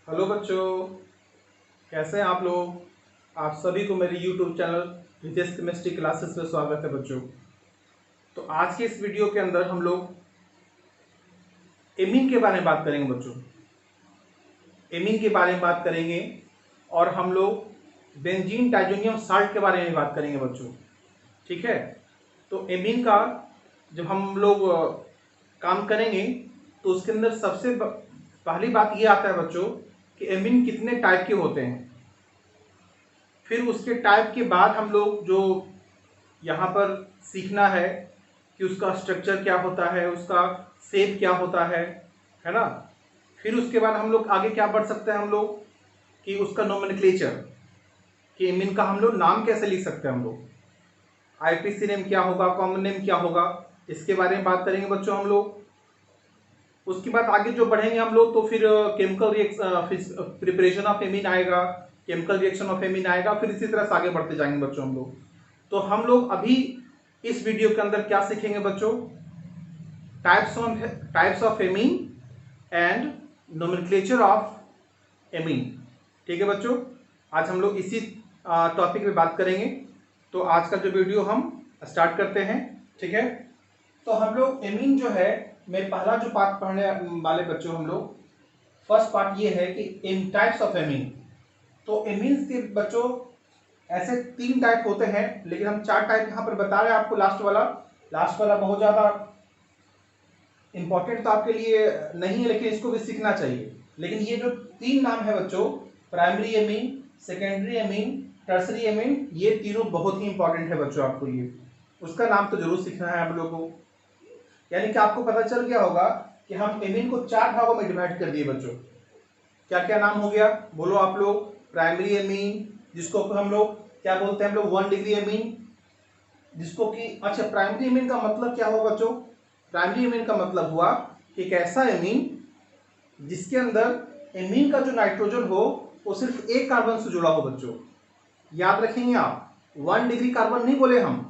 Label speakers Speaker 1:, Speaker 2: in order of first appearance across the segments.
Speaker 1: Hello बच्चों, कैसे हैं आप लोग। आप सभी को मेरे YouTube चैनल विदेश केमिस्ट्री क्लासेस में स्वागत है बच्चों। तो आज के इस वीडियो के अंदर हम लोग एमीन के बारे में बात करेंगे बच्चों। एमीन के बारे में बात करेंगे और हम लोग बेंजीन डाइजोनियम साल्ट के बारे में बात करेंगे बच्चों। ठीक है। तो एमीन का जब हम लोग काम करेंगे तो उसके अंदर सबसे पहली बात ये आता है बच्चों कि एमीन कितने टाइप के होते हैं। फिर उसके टाइप के बाद हम लोग जो यहाँ पर सीखना है कि उसका स्ट्रक्चर क्या होता है, उसका शेप क्या होता है ना। फिर उसके बाद हम लोग आगे क्या बढ़ सकते हैं हम लोग कि उसका नोमेनक्लेचर, कि एमीन का हम लोग नाम कैसे लिख सकते हैं हम लोग, आईपीसी नेम क्या होगा, कॉमन नेम क्या होगा, इसके बारे में बात करेंगे बच्चों हम लोग। उसके बाद आगे जो बढ़ेंगे हम लोग तो फिर chemical reaction, preparation of amine आएगा, केमिकल रिएक्शन ऑफ एमीन आएगा, फिर इसी तरह से आगे बढ़ते जाएंगे बच्चों हम लोग। तो हम लोग अभी इस वीडियो के अंदर क्या सीखेंगे बच्चों, types of amine and nomenclature of amine. ठीक है बच्चों, आज हम लोग इसी टॉपिक पे बात करेंगे। तो आज का जो वीडियो हम स्टार्ट करते हैं। ठीक है। तो हम लोग एमीन जो है, मैं पहला जो पार्ट पढ़ने वाले बच्चों हम लोग, फर्स्ट पार्ट ये है कि टाइप्स ऑफ एमीन। तो एमीन्स के बच्चों ऐसे 3 टाइप होते हैं, लेकिन हम 4 टाइप यहाँ पर बता रहे हैं आपको। लास्ट वाला बहुत ज़्यादा इंपॉर्टेंट तो आपके लिए नहीं है, लेकिन इसको भी सीखना चाहिए। लेकिन ये जो 3 नाम है बच्चों, primary amine, secondary amine, tertiary amine, ये तीनों बहुत ही इंपॉर्टेंट है बच्चों। आपको ये उसका नाम तो जरूर सीखना है आप लोगों को। यानी कि आपको पता चल गया होगा कि हम एमीन को 4 भागों में डिवाइड कर दिए बच्चों। क्या क्या नाम हो गया बोलो आप लोग। प्राइमरी एमीन, जिसको हम लोग क्या बोलते हैं, हम लोग 1 डिग्री एमीन, जिसको कि अच्छा प्राइमरी एमीन का मतलब क्या हुआ बच्चों। प्राइमरी एमीन का मतलब हुआ कि एक ऐसा एमीन जिसके अंदर एमीन का जो नाइट्रोजन हो वो सिर्फ एक कार्बन से जुड़ा हो बच्चों। याद रखेंगे आप, 1 डिग्री कार्बन नहीं बोले हम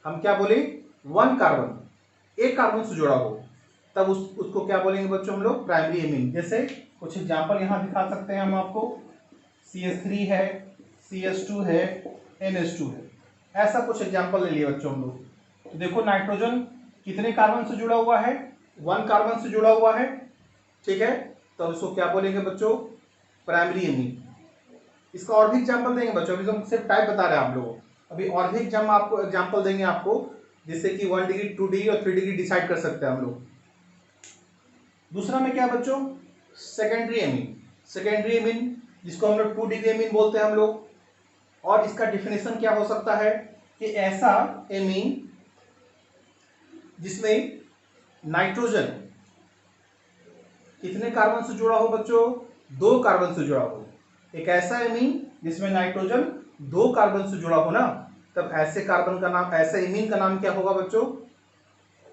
Speaker 1: क्या बोले, 1 कार्बन, एक कार्बन से जुड़ा हो, तब उसको क्या बोलेंगे बच्चों हम लोग, प्राइमरी एमीन। जैसे कुछ एग्जांपल यहाँ दिखा सकते हैं हम आपको, CH3 है, CH2 है, NH2 है, ऐसा कुछ एग्जांपल ले लिए बच्चों हम लोग। तो देखो नाइट्रोजन कितने कार्बन से जुड़ा हुआ है, 1 कार्बन से जुड़ा हुआ है। ठीक है। तो इसको क्या बोलेंगे बच्चों, प्राइमरी एमीन। इसका और भी एग्जांपल देंगे बच्चों, अभी हम सिर्फ टाइप बता रहे हैं आप लोगों को। अभी और भी एग्जांपल देंगे आपको, जिससे कि 1 डिग्री, 2 डिग्री और 3 डिग्री डिसाइड कर सकते हैं हम लोग। दूसरा में क्या बच्चों, सेकेंडरी एमीन। सेकेंडरी एमीन जिसको हम लोग 2 डिग्री एमीन बोलते हैं हम लोग। और इसका डिफिनेशन क्या हो सकता है कि ऐसा एमीन जिसमें नाइट्रोजन कितने कार्बन से जुड़ा हो बच्चों, 2 कार्बन से जुड़ा हो। एक ऐसा एमीन जिसमें नाइट्रोजन 2 कार्बन से जुड़ा हो ना, तब ऐसे कार्बन का नाम, ऐसे एमीन का नाम क्या होगा बच्चों,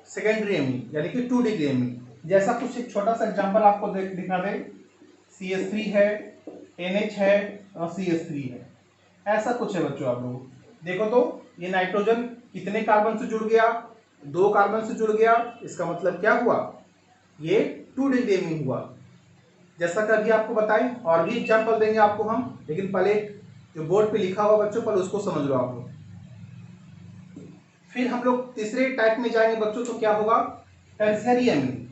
Speaker 1: सेकेंडरी एमीन, यानी कि 2 डिग्री एमीन। जैसा कुछ एक छोटा सा एग्जांपल आपको दिखा दे, CH3 है, NH है और CH3 है, ऐसा कुछ है बच्चों। आप लोग देखो तो ये नाइट्रोजन कितने कार्बन से जुड़ गया, 2 कार्बन से जुड़ गया। इसका मतलब क्या हुआ, ये 2 डिग्री एमीन हुआ। जैसा कि अभी आपको बताएं, और भी एग्जांपल देंगे आपको हम, लेकिन पहले जो बोर्ड पे लिखा हुआ बच्चों, पहले उसको समझ लो आप लोग। फिर हम लोग तीसरे टाइप में जाएंगे बच्चों, तो क्या होगा, टर्शियरी एमीन।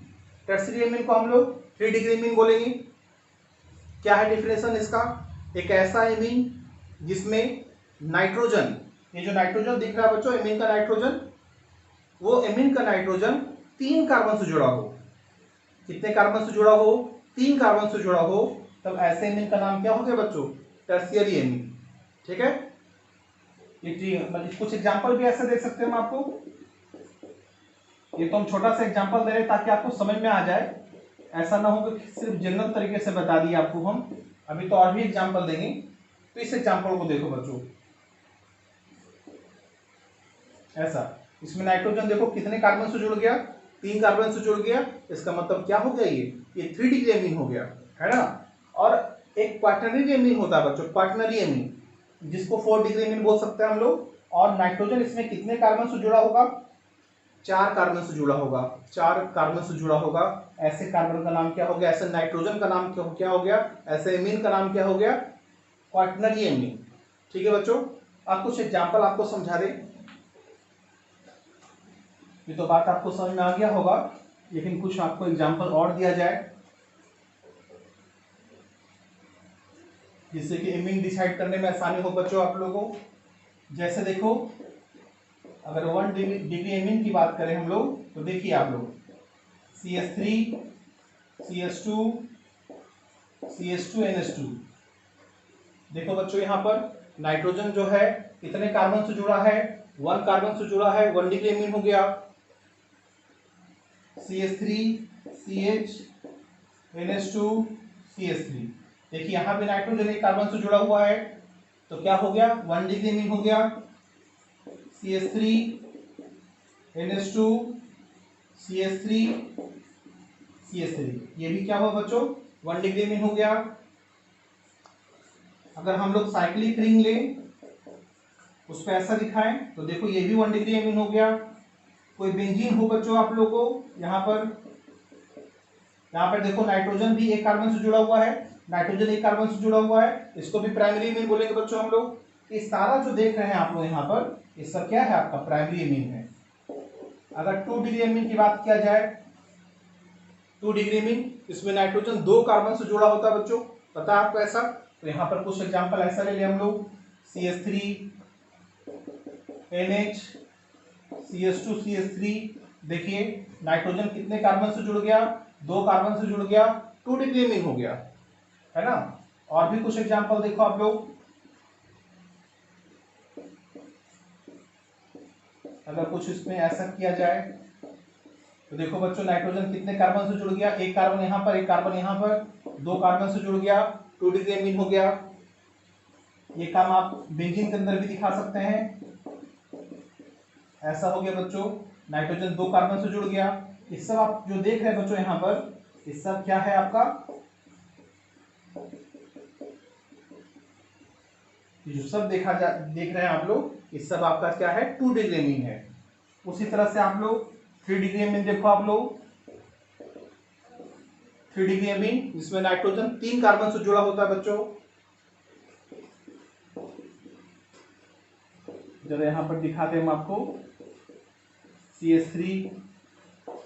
Speaker 1: टर्शियरी एमीन को हम लोग 3 डिग्री एमीन बोलेंगे। क्या है डिफिनेशन इसका, एक ऐसा एमीन जिसमें नाइट्रोजन, ये जो नाइट्रोजन दिख रहा है बच्चों, एमीन का नाइट्रोजन, वो एमीन का नाइट्रोजन 3 कार्बन से जुड़ा हो। कितने कार्बन से जुड़ा हो, 3 कार्बन से जुड़ा हो, तब ऐसे एमीन का नाम क्या हो गया बच्चों, टर्शियरी एमीन। ठीक है। मतलब कुछ एग्जांपल भी ऐसे दे सकते हैं हम आपको। ये तो हम छोटा सा एग्जांपल दे रहे हैं ताकि आपको समझ में आ जाए, ऐसा ना हो कि सिर्फ जनरल तरीके से बता दिए आपको हम। अभी तो और भी एग्जांपल देंगे। तो इस एग्जांपल को देखो बच्चों, ऐसा, इसमें नाइट्रोजन देखो कितने कार्बन से जुड़ गया, 3 कार्बन से जुड़ गया। इसका मतलब क्या हो गया, ये 3 डिग्री एमीन हो गया, है ना। और एक क्वाटरनरी एमीन होता है बच्चों, क्वाटरनरी एमीन, जिसको 4 डिग्री एमीन बोल सकते हैं हम लोग। और नाइट्रोजन इसमें कितने कार्बन से जुड़ा होगा, 4 कार्बन से जुड़ा होगा, 4 कार्बन से जुड़ा होगा, ऐसे कार्बन का नाम क्या हो गया, ऐसे नाइट्रोजन का नाम क्या हो गया, ऐसे एमीन का नाम क्या हो गया, क्वाटरनरी एमीन। ठीक है बच्चों, अब कुछ एग्जाम्पल आपको समझा दे। ये तो बात आपको समझ में आ गया होगा, लेकिन कुछ आपको एग्जाम्पल और दिया जाए जिससे कि एमीन डिसाइड करने में आसानी हो बच्चों आप लोगों को। जैसे देखो, अगर 1 डिग्री एमीन की बात करें हम लोग, तो देखिए आप लोग CH3 CH2 CH2 NH2। देखो बच्चों, यहाँ पर नाइट्रोजन जो है कितने कार्बन से जुड़ा है, 1 कार्बन से जुड़ा है, 1 डिग्री एमीन हो गया। CH3 CH NH2 CH3। देखिए यहाँ पे नाइट्रोजन एक कार्बन से जुड़ा हुआ है, तो क्या हो गया, 1 डिग्री एमीन हो गया। CH3 NH2 CH3 CH3, ये भी क्या हुआ बच्चों, 1 डिग्री एमीन हो गया। अगर हम लोग साइक्लिक रिंग लें, उस पर ऐसा दिखाएं, तो देखो ये भी 1 डिग्री एमीन हो गया। कोई बेंजीन हो बच्चों आप लोगों को, यहाँ पर देखो नाइट्रोजन भी एक कार्बन से जुड़ा हुआ है, नाइट्रोजन एक कार्बन से जुड़ा हुआ है, इसको भी प्राइमरी एमीन बोलेंगे बच्चों हम लोग। ये सारा जो देख रहे हैं आप लोग यहाँ पर, ये सब क्या है, आपका प्राइमरी एमीन है। अगर 2 डिग्री एमीन की बात किया जाए, 2 डिग्री एमीन, इसमें नाइट्रोजन 2 कार्बन से जुड़ा होता है बच्चों, पता है आपको ऐसा। तो यहाँ पर कुछ एग्जाम्पल ऐसा ले लें हम लोग, CH3 NH CH2 CH3। देखिए नाइट्रोजन कितने कार्बन से जुड़ गया, 2 कार्बन से जुड़ गया, 2 डिग्री एमीन हो गया, है ना। और भी कुछ एग्जाम्पल देखो आप लोग, अगर कुछ इसमें ऐसा किया जाए, तो देखो बच्चों नाइट्रोजन कितने कार्बन से जुड़ गया, एक कार्बन यहाँ पर, एक कार्बन यहाँ पर, 2 कार्बन से जुड़ गया, 2 डिग्री एमीन हो गया। ये काम आप बेंजीन के अंदर भी दिखा सकते हैं, ऐसा हो गया बच्चों, नाइट्रोजन 2 कार्बन से जुड़ गया। ये सब आप जो देख रहे हैं बच्चों यहाँ पर, ये सब क्या है आपका, ये जो सब देख रहे हैं आप लोग, ये सब आपका क्या है, 2 डिग्री एमीन है। उसी तरह से आप लोग 3 डिग्री एमीन देखो आप लोग, 3 डिग्री एमीन जिसमें नाइट्रोजन 3 कार्बन से जुड़ा होता है बच्चों। जरा यहाँ पर दिखाते हैं हम आपको, CH3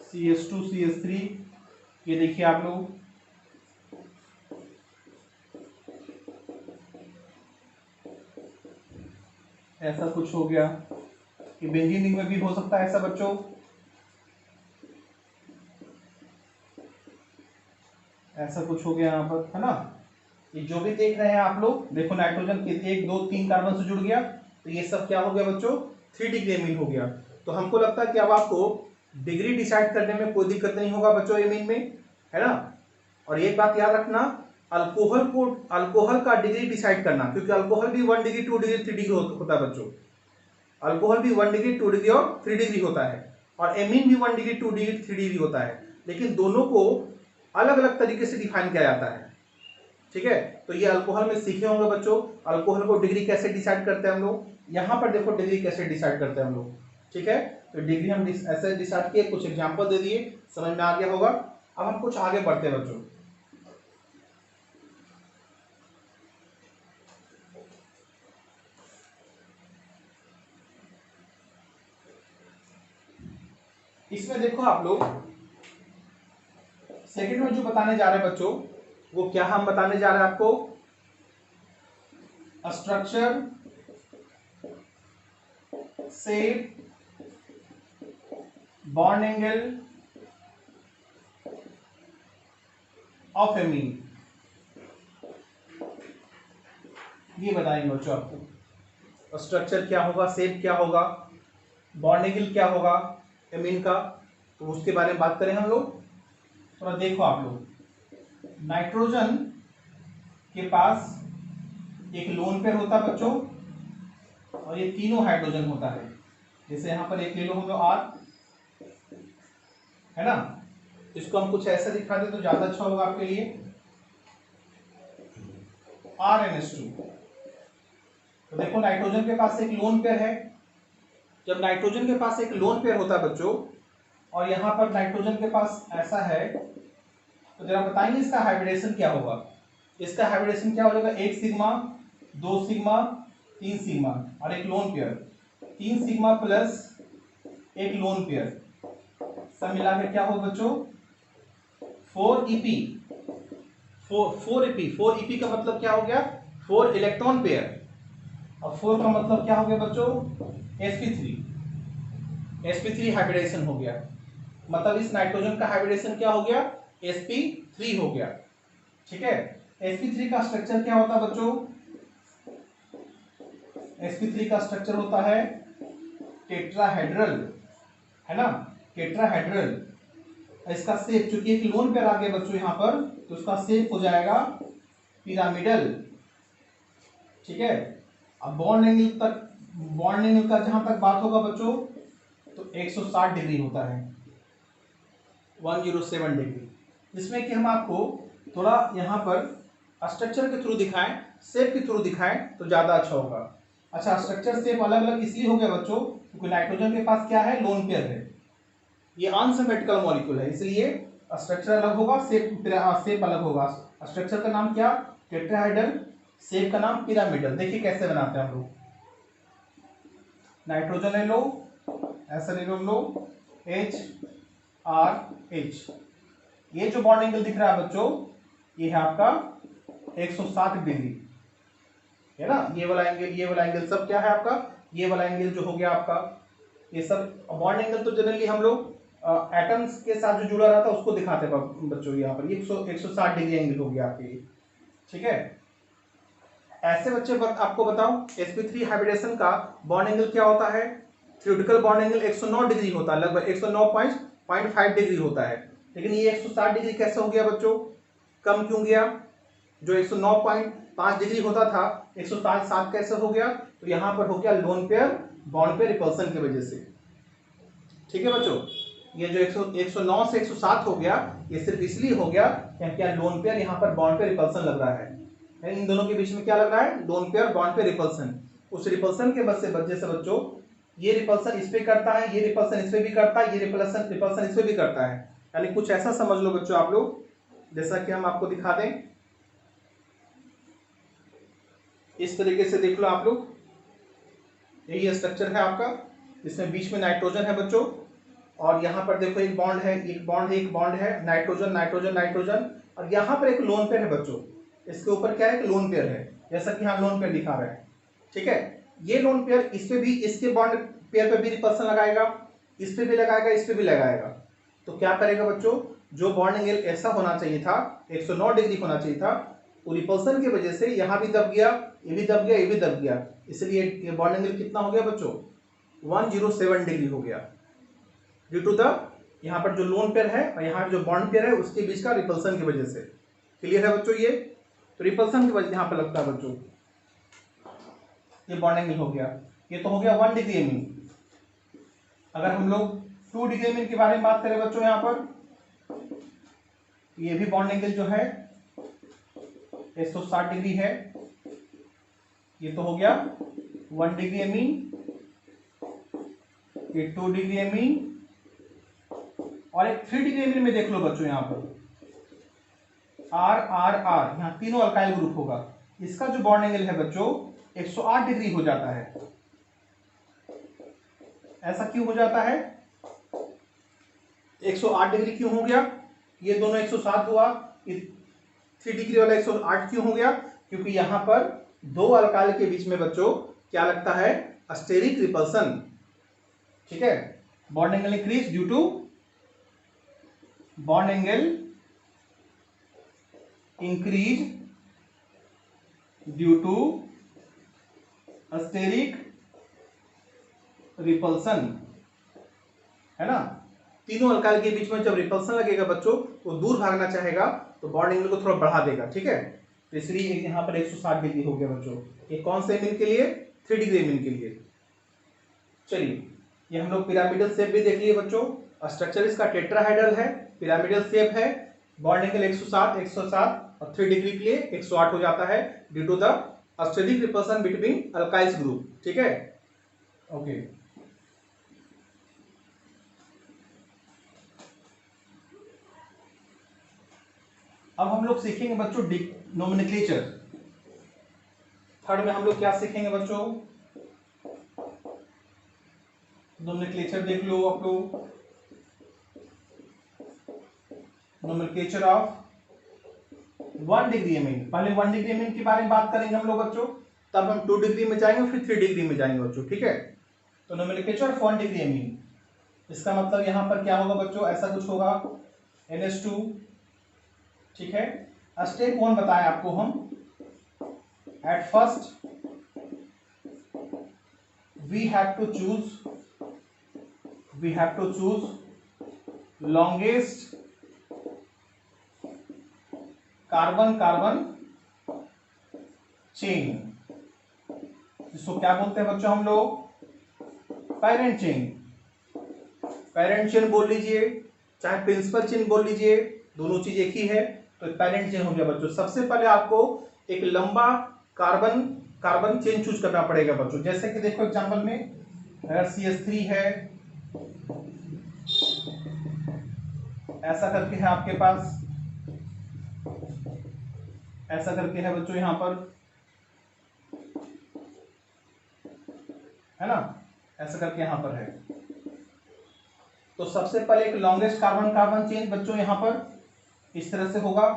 Speaker 1: CH2 CH3, ये देखिए आप लोग, ऐसा कुछ हो गया। ये बेंजीन रिंग में भी हो सकता है ऐसा बच्चों, ऐसा कुछ हो गया यहाँ पर, है ना। ये जो भी देख रहे हैं आप लोग, देखो नाइट्रोजन के 1 2 3 कार्बन से जुड़ गया, तो ये सब क्या हो गया बच्चों, 3 डिग्री एमीन हो गया। तो हमको लगता है कि अब आपको डिग्री डिसाइड करने में कोई दिक्कत नहीं होगा बच्चों एमीन में, है ना। और एक बात याद रखना, अल्कोहल का डिग्री डिसाइड करना, क्योंकि अल्कोहल भी 1 डिग्री 2 डिग्री 3 डिग्री होता है बच्चों। अल्कोहल भी 1 डिग्री 2 डिग्री और 3 डिग्री होता है, और एमीन भी 1 डिग्री 2 डिग्री 3 डिग्री होता है, लेकिन दोनों को अलग अलग तरीके से डिफाइन किया जाता है। ठीक है, तो ये अल्कोहल में सीखे होंगे बच्चों, अल्कोहल को डिग्री कैसे डिसाइड करते हैं हम लोग। यहाँ पर देखो डिग्री कैसे डिसाइड करते हैं हम लोग। ठीक है, तो डिग्री हम ऐसे डिसाइड किए, कुछ एग्जांपल दे दिए, समझ में आ गया होगा। अब हम कुछ आगे बढ़ते हैं बच्चों। इसमें देखो आप लोग, सेकंड में जो बताने जा रहे हैं बच्चों, वो क्या हम बताने जा रहे हैं आपको, structure shape bond angle of amine, ये बताएंगे बच्चों आपको। स्ट्रक्चर क्या होगा, शेप क्या होगा, बॉन्ड एंगल क्या होगा एमीन का, तो उसके बारे में बात करें हम लोग। थोड़ा देखो आप लोग, नाइट्रोजन के पास एक लोन पेयर होता है बच्चों, और ये तीनों हाइड्रोजन होता है। जैसे यहाँ पर एक ले लो हम लोग R, है ना, इसको हम कुछ ऐसा दिखा दे तो ज्यादा अच्छा होगा आपके लिए, RNH2। तो देखो नाइट्रोजन के पास एक लोन पेयर है, जब नाइट्रोजन के पास एक लोन पेयर होता है बच्चों, और यहाँ पर नाइट्रोजन के पास ऐसा है, तो जरा बताएंगे इसका हाइब्रिडेशन क्या होगा। इसका हाइब्रिडेशन क्या हो जाएगा, 1 सिग्मा 2 सिग्मा 3 सिग्मा और एक लोन पेयर, 3 सिग्मा प्लस एक लोन पेयर, सब मिला के क्या हो बच्चों 4 EP। 4 EP का मतलब क्या हो गया 4 इलेक्ट्रॉन पेयर, और 4 का मतलब क्या हो गया बच्चों sp3 हाइब्रिडेशन हो गया। मतलब इस नाइट्रोजन का हाइब्रिडेशन क्या हो गया sp3 हो गया। ठीक है, sp3 का स्ट्रक्चर क्या होता है बच्चों, sp3 का स्ट्रक्चर होता है टेट्राहेड्रल, है ना, टेट्राहेड्रल। इसका शेप चूंकि एक लोन पेयर आ गया बच्चों यहाँ पर, तो उसका शेप हो जाएगा पिरामिडल। ठीक है, अब बॉन्ड एंगल का जहां तक बात होगा बच्चों, तो 160 डिग्री होता है, 107 डिग्री। जिसमें कि हम आपको थोड़ा यहाँ पर स्ट्रक्चर के थ्रू दिखाएं, शेप के थ्रू दिखाएं तो ज्यादा अच्छा होगा। अच्छा, स्ट्रक्चर शेप अलग अलग इसलिए हो गया बच्चों क्योंकि नाइट्रोजन के पास क्या है लोन पेयर है, ये अनसिमेट्रिकल मॉलिक्यूल है, इसलिए स्ट्रक्चर अलग होगा, शेप अलग होगा। स्ट्रक्चर का नाम क्या टेट्राहेड्रल, शेप का नाम पिरामिडल। देखिए कैसे बनाते हैं हम लोग, नाइट्रोजन ले लो, ऐसा ले लो HRH, ये जो बॉन्ड एंगल दिख रहा है बच्चों ये है आपका 160 डिग्री, है ना। ये वाला एंगल सब क्या है आपका, ये वाला एंगल जो हो गया आपका, ये सब बॉन्ड एंगल तो जनरली हम लोग एटम्स के साथ जो जुड़ा रहता है उसको दिखाते हैं बच्चों। यहाँ पर 160 डिग्री एंगल हो गया आपके, ठीक है। ऐसे बच्चे आपको बताओ sp3 हाइब्रिडेशन का बॉन्ड एंगल क्या होता है, थ्योरेटिकल बॉन्ड एंगल 109 डिग्री होता है, लगभग 109.5 डिग्री होता है। लेकिन ये 160 डिग्री कैसे हो गया बच्चों, कम क्यों गया, जो 109.5 डिग्री होता था 107 कैसे हो गया, तो यहाँ पर हो गया lone pair bond pair repulsion की वजह से। ठीक है बच्चों, ये जो 109 से 107 हो गया ये सिर्फ इसलिए हो गया क्योंकि लोन पेयर यहाँ पर बॉन्ड पेयर रिपल्सन लग रहा है, इन दोनों के बीच में क्या लग रहा है lone pair bond pair repulsion. उस रिपल्सन के वजह से बच्चों ये रिपल्सन इस पे करता है, ये रिपल्सन इस पे भी करता है, ये रिपल्सन इस पे भी करता है। यानी कुछ ऐसा समझ लो बच्चों आप लोग, जैसा कि हम आपको दिखा दें, इस तरीके से देख लो आप लोग, यही स्ट्रक्चर है आपका, इसमें बीच में नाइट्रोजन है बच्चों, और यहाँ पर देखो एक बॉन्ड है नाइट्रोजन नाइट्रोजन नाइट्रोजन, और यहाँ पर एक लोन पेयर है बच्चों, इसके ऊपर क्या है, एक लोन पेयर है, जैसा कि यहाँ लोन पेयर दिखा रहे हैं। ठीक है, ये लोन पेयर इस पे भी, इसके बॉन्ड पेयर पे भी रिपल्सन लगाएगा, इस पे भी लगाएगा, इस पे भी लगाएगा। तो क्या करेगा बच्चों, जो बॉन्ड एंगल ऐसा होना चाहिए था 109 डिग्री होना चाहिए था, वो रिपल्सन की वजह से यहाँ भी दब गया, ये भी दब गया, ये भी दब गया, इसलिए ये बॉन्ड एंगल कितना हो गया बच्चों 107 डिग्री हो गया, ड्यू टू द यहाँ पर जो लोन पेयर है और यहाँ जो बॉन्ड पेयर है उसके बीच का रिपल्सन की वजह से। क्लियर है बच्चों ये, तो रिपल्सन की वजह यहाँ पर लगता है बच्चों, ये बॉन्ड एंगल हो गया, ये तो हो गया 1 डिग्री एमीन। अगर हम लोग 2 डिग्री एमीन के बारे में बात करें बच्चों, यहाँ पर ये भी बॉन्ड एंगल जो है 160 डिग्री है, ये तो हो गया 1 डिग्री एमीन, ये 2 डिग्री एमीन, और एक 3 डिग्री एमीन में देख लो बच्चों, यहाँ पर R R R, यहाँ तीनों अल्काइल ग्रुप होगा, इसका जो बॉन्ड एंगल है बच्चों 108 डिग्री हो जाता है। ऐसा क्यों हो जाता है, 108 डिग्री क्यों हो गया, ये दोनों 107 हुआ, 3 डिग्री वाला 108 क्यों हो गया, क्योंकि यहां पर दो अल्काइल के बीच में बच्चों क्या लगता है, स्टेरिक रिपल्सन। ठीक है, bond angle increase due to bond angle increase due to steric repulsion, है ना। तीनों अल्काइल के बीच में जब रिपल्सन लगेगा बच्चों, वो दूर भागना चाहेगा तो बॉन्ड एंगल को थोड़ा बढ़ा देगा। ठीक है, तो इसलिए यहाँ पर 160 डिग्री हो गया बच्चों, ये कौन से एमीन के लिए, 3 डिग्री एमीन के लिए। चलिए, ये हम लोग पिरामिडल शेप भी देख लिए बच्चों, स्ट्रक्चर इसका टेट्राहेड्रल है, पिरामिडल शेप है, बॉन्ड एंगल 107 और 3 डिग्री के लिए 108 हो जाता है due to the steric repulsion between alkyls group. ठीक है, ओके। अब हम लोग सीखेंगे बच्चों नोमेनक्लेचर। थर्ड में हम लोग क्या सीखेंगे बच्चों? नोमेनक्लेचर देख लो आप लोग, नोमेनक्लेचर ऑफ 1 डिग्री एमीन। पहले 1 डिग्री एमीन के बारे में बात करेंगे हम लोग बच्चों, तब हम 2 डिग्री में जाएंगे, फिर 3 डिग्री में जाएंगे बच्चों, ठीक है। तो नोमेनक्लेचर ऑफ 1 डिग्री एमीन, इसका मतलब यहां पर क्या होगा बच्चों, ऐसा कुछ होगा NH2, ठीक है। स्टेप 1 बताएं आपको हम, at first we have to choose longest carbon carbon chain, जिसको क्या बोलते हैं बच्चों हम लोग? Parent chain. पैरेंट चेन बोल लीजिए, चाहे प्रिंसिपल चेन बोल लीजिए, दोनों चीज एक ही है। तो पैरेंट चेन हो गया बच्चों। सबसे पहले आपको एक लंबा कार्बन चेन चूज करना पड़ेगा बच्चों। जैसे कि देखो एग्जांपल में, अगर CH3 है, ऐसा करके है आपके पास, ऐसा करके है बच्चों यहां पर, है ना, ऐसा करके यहां पर है। तो सबसे पहले एक लॉन्गेस्ट कार्बन कार्बन चेन बच्चों यहां पर इस तरह से होगा।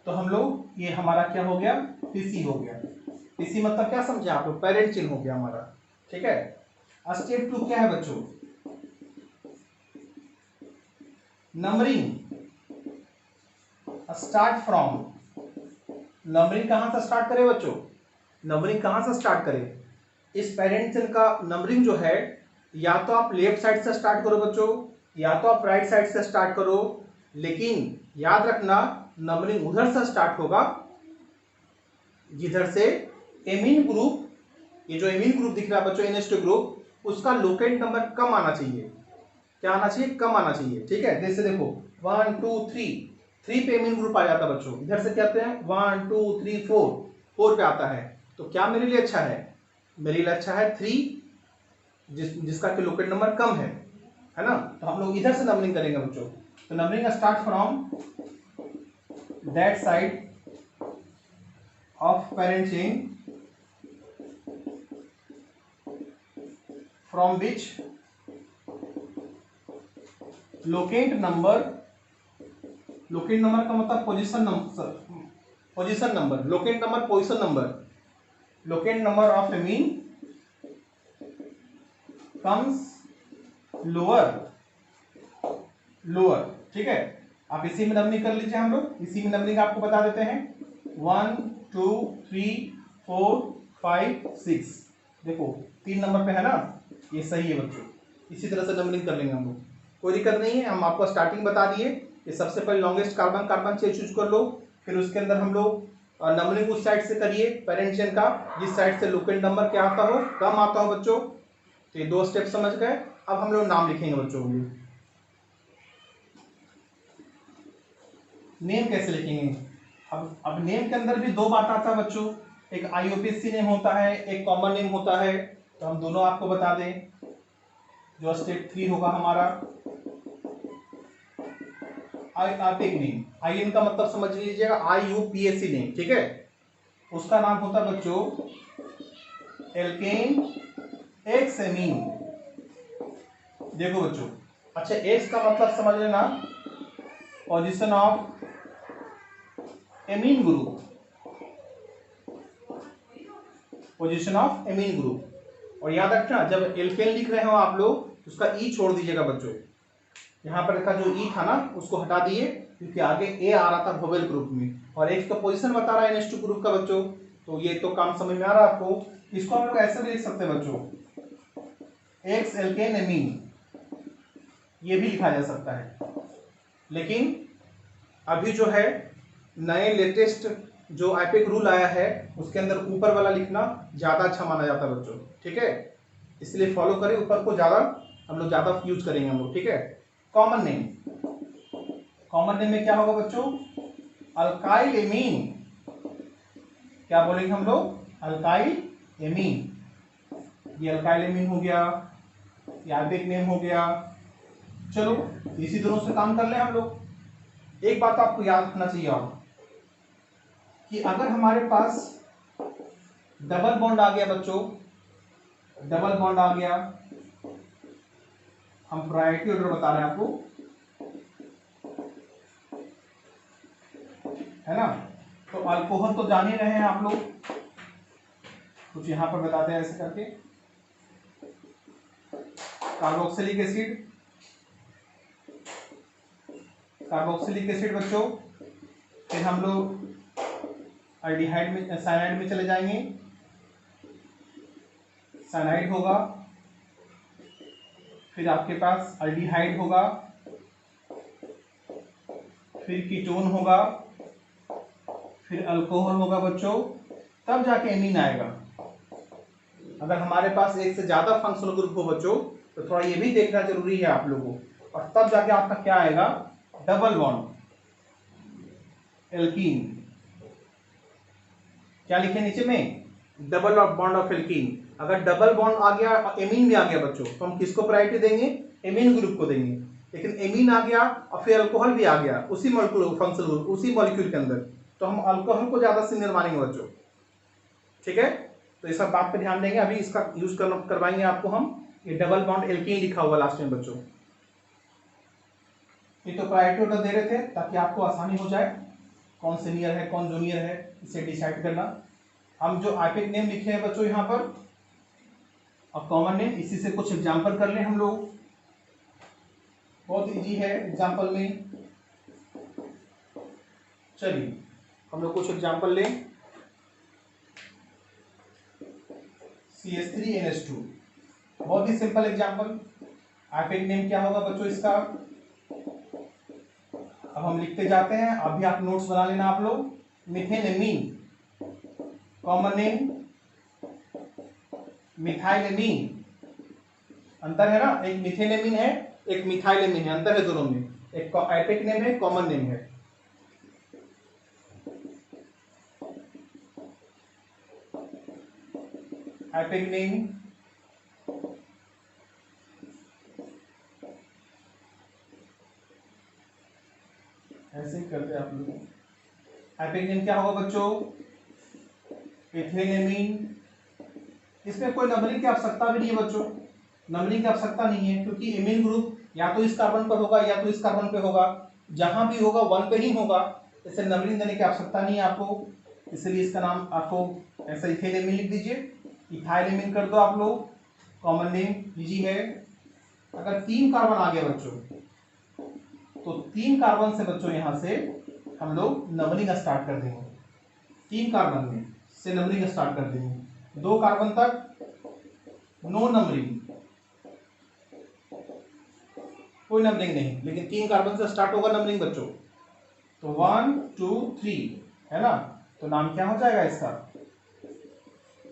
Speaker 1: तो हम लोग, ये हमारा क्या हो गया? PC हो गया। PC मतलब क्या समझे आप लोग? पैरेंट चेन हो गया हमारा, ठीक है। स्टेप 2 क्या है बच्चों? Numbering start from. नंबरिंग कहां से स्टार्ट करें बच्चों? नंबरिंग कहां से स्टार्ट करें? इस पैरेंट चेन का नंबरिंग जो है, या तो आप लेफ्ट साइड से स्टार्ट करो बच्चों, या तो आप राइट साइड से स्टार्ट करो, लेकिन याद रखना नंबरिंग उधर से स्टार्ट होगा जिधर से एमीन ग्रुप, ये जो एमीन ग्रुप दिख रहा है बच्चों, NH2 ग्रुप, उसका लोकेट नंबर कम आना चाहिए। क्या आना चाहिए? कम आना चाहिए, ठीक है। जैसे देखो 1 2 3 पे एमीन ग्रुप आ जाता है बच्चों, इधर से क्या आते हैं 1 2 3 4 पे आता है। तो क्या मेरे लिए अच्छा है? मेरे लिए अच्छा है 3, जिसका कि लोकेट नंबर कम है ना। तो हम लोग इधर से नंबरिंग करेंगे बच्चों। तो numbering start from that side of parent chain from which locate number का मतलब position number, locate number, position number, locate number of amine comes lower, ठीक है। आप इसी में नंबरिंग कर लीजिए, हम लोग इसी में नंबरिंग आपको बता देते हैं। 1 2 3 4 5 6, देखो 3 नंबर पे है ना, ये सही है बच्चों। इसी तरह से नंबरिंग कर लेंगे हम लोग, कोई दिक्कत नहीं है। हम आपको स्टार्टिंग बता दिए कि सबसे पहले longest carbon carbon chain choose कर लो, फिर उसके अंदर हम लोग नंबरिंग उस साइड से करिए पेरेंट चेन का, जिस साइड से लोकेट नंबर क्या आता हो, कम आता हो बच्चों। तो ये 2 स्टेप समझ गए। अब हम लोग नाम लिखेंगे बच्चों के लिए। नेम कैसे लिखेंगे? अब नेम के अंदर भी 2 बात आता है बच्चों, एक IUPAC नेम होता है, एक कॉमन नेम होता है। तो हम दोनों आपको बता दें। जो स्टेप 3 होगा हमारा, IUPAC नेम, IN का मतलब समझ लीजिएगा IUPAC नेम, ठीक है। उसका नाम होता है बच्चों एल्केन एक्स एमीन। देखो बच्चों, अच्छा एक्स का मतलब समझ लेना position of amine group, position of amine group. और याद रखना जब एल्केन लिख रहे हो आप लोग, उसका ई छोड़ दीजिएगा बच्चों। यहाँ पर का जो ई था ना, उसको हटा दिए, क्योंकि आगे ए आ रहा था वोवेल ग्रुप में, और एक्स का पोजीशन बता रहा है NH2 ग्रुप का बच्चों। तो ये तो काम समझ में आ रहा है आपको। इसको हम लोग ऐसे भी लिख सकते हैं बच्चों, एक्स एल्केन एमीन, ये भी लिखा जा सकता है। लेकिन अभी जो है नए लेटेस्ट जो IUPAC रूल आया है, उसके अंदर ऊपर वाला लिखना ज्यादा अच्छा माना जाता है बच्चों, ठीक है। इसलिए फॉलो करें, ऊपर को ज्यादा हम लोग ज्यादा यूज करेंगे हम लोग, ठीक है। कॉमन नेम, कॉमन नेम में क्या होगा बच्चों? Alkyl amine. क्या बोलेंगे हम लोग? Alkyl amine. ये अल्काइल एमीन हो गया, ये IUPAC नेम हो गया। चलो इसी तरह से काम कर ले हम लोग। एक बात आपको याद रखना चाहिए और कि अगर हमारे पास डबल बॉन्ड आ गया बच्चों, डबल बॉन्ड आ गया, हम प्रायोरिटी ऑर्डर बता रहे हैं आपको, है ना। तो अल्कोहल तो जान ही रहे हैं आप लोग, कुछ यहां पर बताते हैं ऐसे करके, कार्बोक्सिलिक एसिड, कार्बोक्सिलिक एसिड बच्चों, फिर हम लोग अल्डिहाइड में, साइनाइड में चले जाएंगे, साइनाइड होगा, फिर आपके पास अल्डिहाइड होगा, फिर कीटोन होगा, फिर अल्कोहल होगा बच्चों, तब जाके एमीन आएगा। अगर हमारे पास एक से ज्यादा फंक्शनल ग्रुप हो बच्चों तो थोड़ा ये भी देखना जरूरी है आप लोगों को, और तब जाके आपका क्या आएगा, डबल बॉन्ड एल्कीन। क्या लिखे नीचे में, डबल बॉन्ड ऑफ एल्कीन। अगर डबल बॉन्ड आ गया और एमीन भी आ गया बच्चों तो हम किसको प्रायोरिटी देंगे, एमीन ग्रुप को देंगे। लेकिन एमीन आ गया और फिर अल्कोहल भी आ गया उसी मॉलिक्यूल फंक्शनल ग्रुप, उसी मॉलिक्यूल के अंदर, तो हम अल्कोहल को ज्यादा सीनियर मानेंगे बच्चों, ठीक है। तो इस सब बात पे ध्यान देंगे, अभी इसका यूज करवाएंगे आपको हम, ये डबल बॉन्ड एल्कीन लिखा हुआ लास्ट में बच्चों। ये तो प्रायोरिटी ऑर्डर दे रहे थे ताकि आपको आसानी हो जाए कौन सीनियर है कौन जूनियर है इसे डिसाइड करना। हम जो आइपिक नेम लिखे हैं बच्चों यहाँ पर और कॉमन नेम, इसी से कुछ एग्जाम्पल कर लें हम लोग, बहुत इजी है एग्जाम्पल में। चलिए हम लोग कुछ एग्जाम्पल लें। CH3NH2, बहुत ही सिंपल एग्जाम्पल। आइपिक नेम क्या होगा बच्चों इसका, अब हम लिखते जाते हैं, अभी आप नोट्स बना लेना आप लोग। मिथेनेमीन, कॉमन नेम मिथाइलेमीन, अंतर है ना, एक मिथेनेमीन है एक मिथाइलेमीन है, अंतर है दोनों में, एक आइपिक नेम है कॉमन नेम है। आइपिक नेम ऐसे ही करते हैं आप लोग। आइपिक नेम क्या होगा बच्चों, इथेनेमीन। इसमें कोई नंबरिंग की आवश्यकता भी नहीं है बच्चों, नंबरिंग की आवश्यकता नहीं है, क्योंकि एमीन ग्रुप या तो इस कार्बन पर होगा या तो इस कार्बन पे होगा, जहां भी होगा वन पे ही होगा, इसे नंबरिंग देने की आवश्यकता नहीं है आपको। इसलिए इसका नाम आपको ऐसा इथेनेमीन लिख दीजिए, इथाइलेमीन कर दो आप लोग, कॉमन नेम इजी है। अगर 3 कार्बन आ गया बच्चों तो 3 कार्बन से बच्चों यहां से हम लोग नंबरिंग स्टार्ट कर देंगे, 3 कार्बन में से नंबरिंग स्टार्ट कर देंगे, 2 कार्बन तक नो नंबरिंग, कोई नंबरिंग नहीं, लेकिन 3 कार्बन से स्टार्ट होगा नंबरिंग बच्चों। तो 1 2 3 है ना, तो नाम क्या हो जाएगा इसका,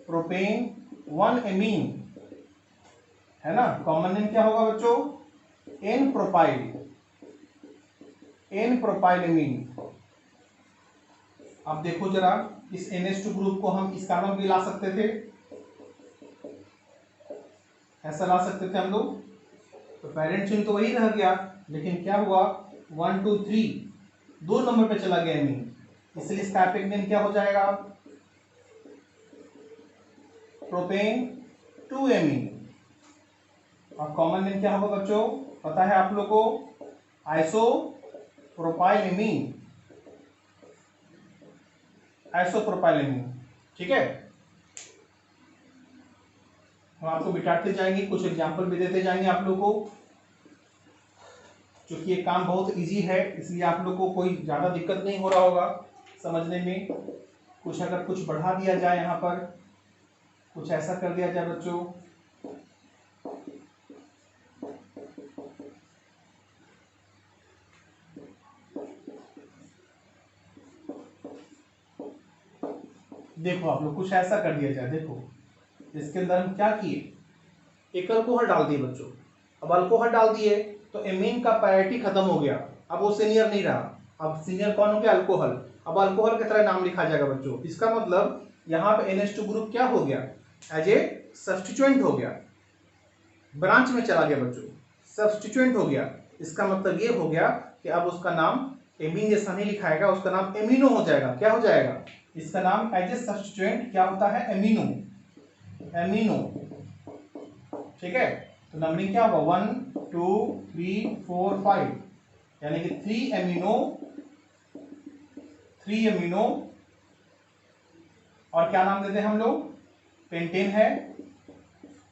Speaker 1: प्रोपेन 1 एमीन, है ना। कॉमन नेम क्या होगा बच्चों, एन प्रोपाइल, एन प्रोपाइलेमीन। अब देखो जरा, इस NH2 ग्रुप को हम इस कार्बन पे ला सकते थे, ऐसा ला सकते थे हम लोग, तो पेरेंट चिन्ह तो वही रह गया, लेकिन क्या हुआ 1 2 3 2 नंबर पे चला गया एमीन, इसलिए इसका आइपिक नेम क्या हो जाएगा, प्रोपेन 2 एमीन। और कॉमन नेम क्या होगा बच्चों, पता है आप लोग को, आइसोप्रोपाइलेमीन, आइसोप्रोपाइलेमीन, ठीक है। हम आपको बिठाते जाएंगे, कुछ एग्जाम्पल भी देते जाएंगे आप लोग को, क्योंकि ये काम बहुत इजी है, इसलिए आप लोग को कोई ज़्यादा दिक्कत नहीं हो रहा होगा समझने में। कुछ अगर कुछ बढ़ा दिया जाए यहाँ पर, कुछ ऐसा कर दिया जाए बच्चों, देखो आप लोग कुछ ऐसा कर दिया जाए, देखो इसके अंदर हम क्या किए, एक अल्कोहल डाल दिए बच्चों। अब अल्कोहल डाल दिए तो एमीन का प्रायोरिटी खत्म हो गया, अब वो सीनियर नहीं रहा, अब सीनियर कौन हो गया, अल्कोहल। अब अल्कोहल की तरह नाम लिखा जाएगा बच्चों, इसका मतलब यहाँ पे NH2 ग्रुप क्या हो गया, एज ए सब्स्टिट्यूएंट हो गया, ब्रांच में चला गया बच्चों, सब्स्टिट्यूएंट हो गया। इसका मतलब ये हो गया कि अब उसका नाम एमीन जैसा नहीं लिखाएगा, उसका नाम एमिनो हो जाएगा। क्या हो जाएगा? इसका नाम एज ए सब्स्टिट्यूएंट क्या होता है? एमिनो। एमिनो, ठीक है। तो नंबरिंग क्या होगा? 1 2 3 4 5, यानी कि 3 एमिनो। और क्या नाम देते हैं हम लोग? पेंटेन है,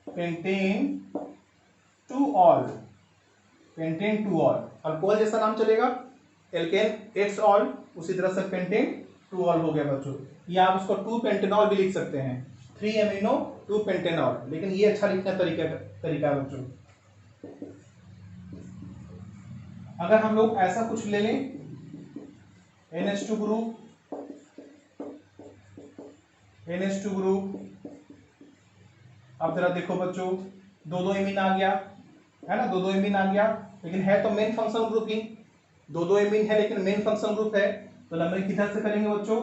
Speaker 1: pentane two all, pentane two all. Alcohol जैसा नाम चलेगा, एल्केन एक्स ऑल, उसी तरह से पेंटेन टू ऑल हो गया बच्चों। या आप उसको 2 पेंटेनॉल भी लिख सकते हैं, 3 एमिनो 2 पेंटेनॉल, लेकिन ये अच्छा लिखने का तरीका है बच्चों। अगर हम लोग ऐसा कुछ ले लें, NH2 ग्रुप, NH2 ग्रुप, अब जरा देखो बच्चों, 2 एमीन आ गया है ना, 2 एमीन आ गया, लेकिन है तो मेन फंक्शनल ग्रुप ही। 2 एमीन है लेकिन मेन फंक्शनल ग्रुप है, तो नंबरिंग किधर से करेंगे बच्चों?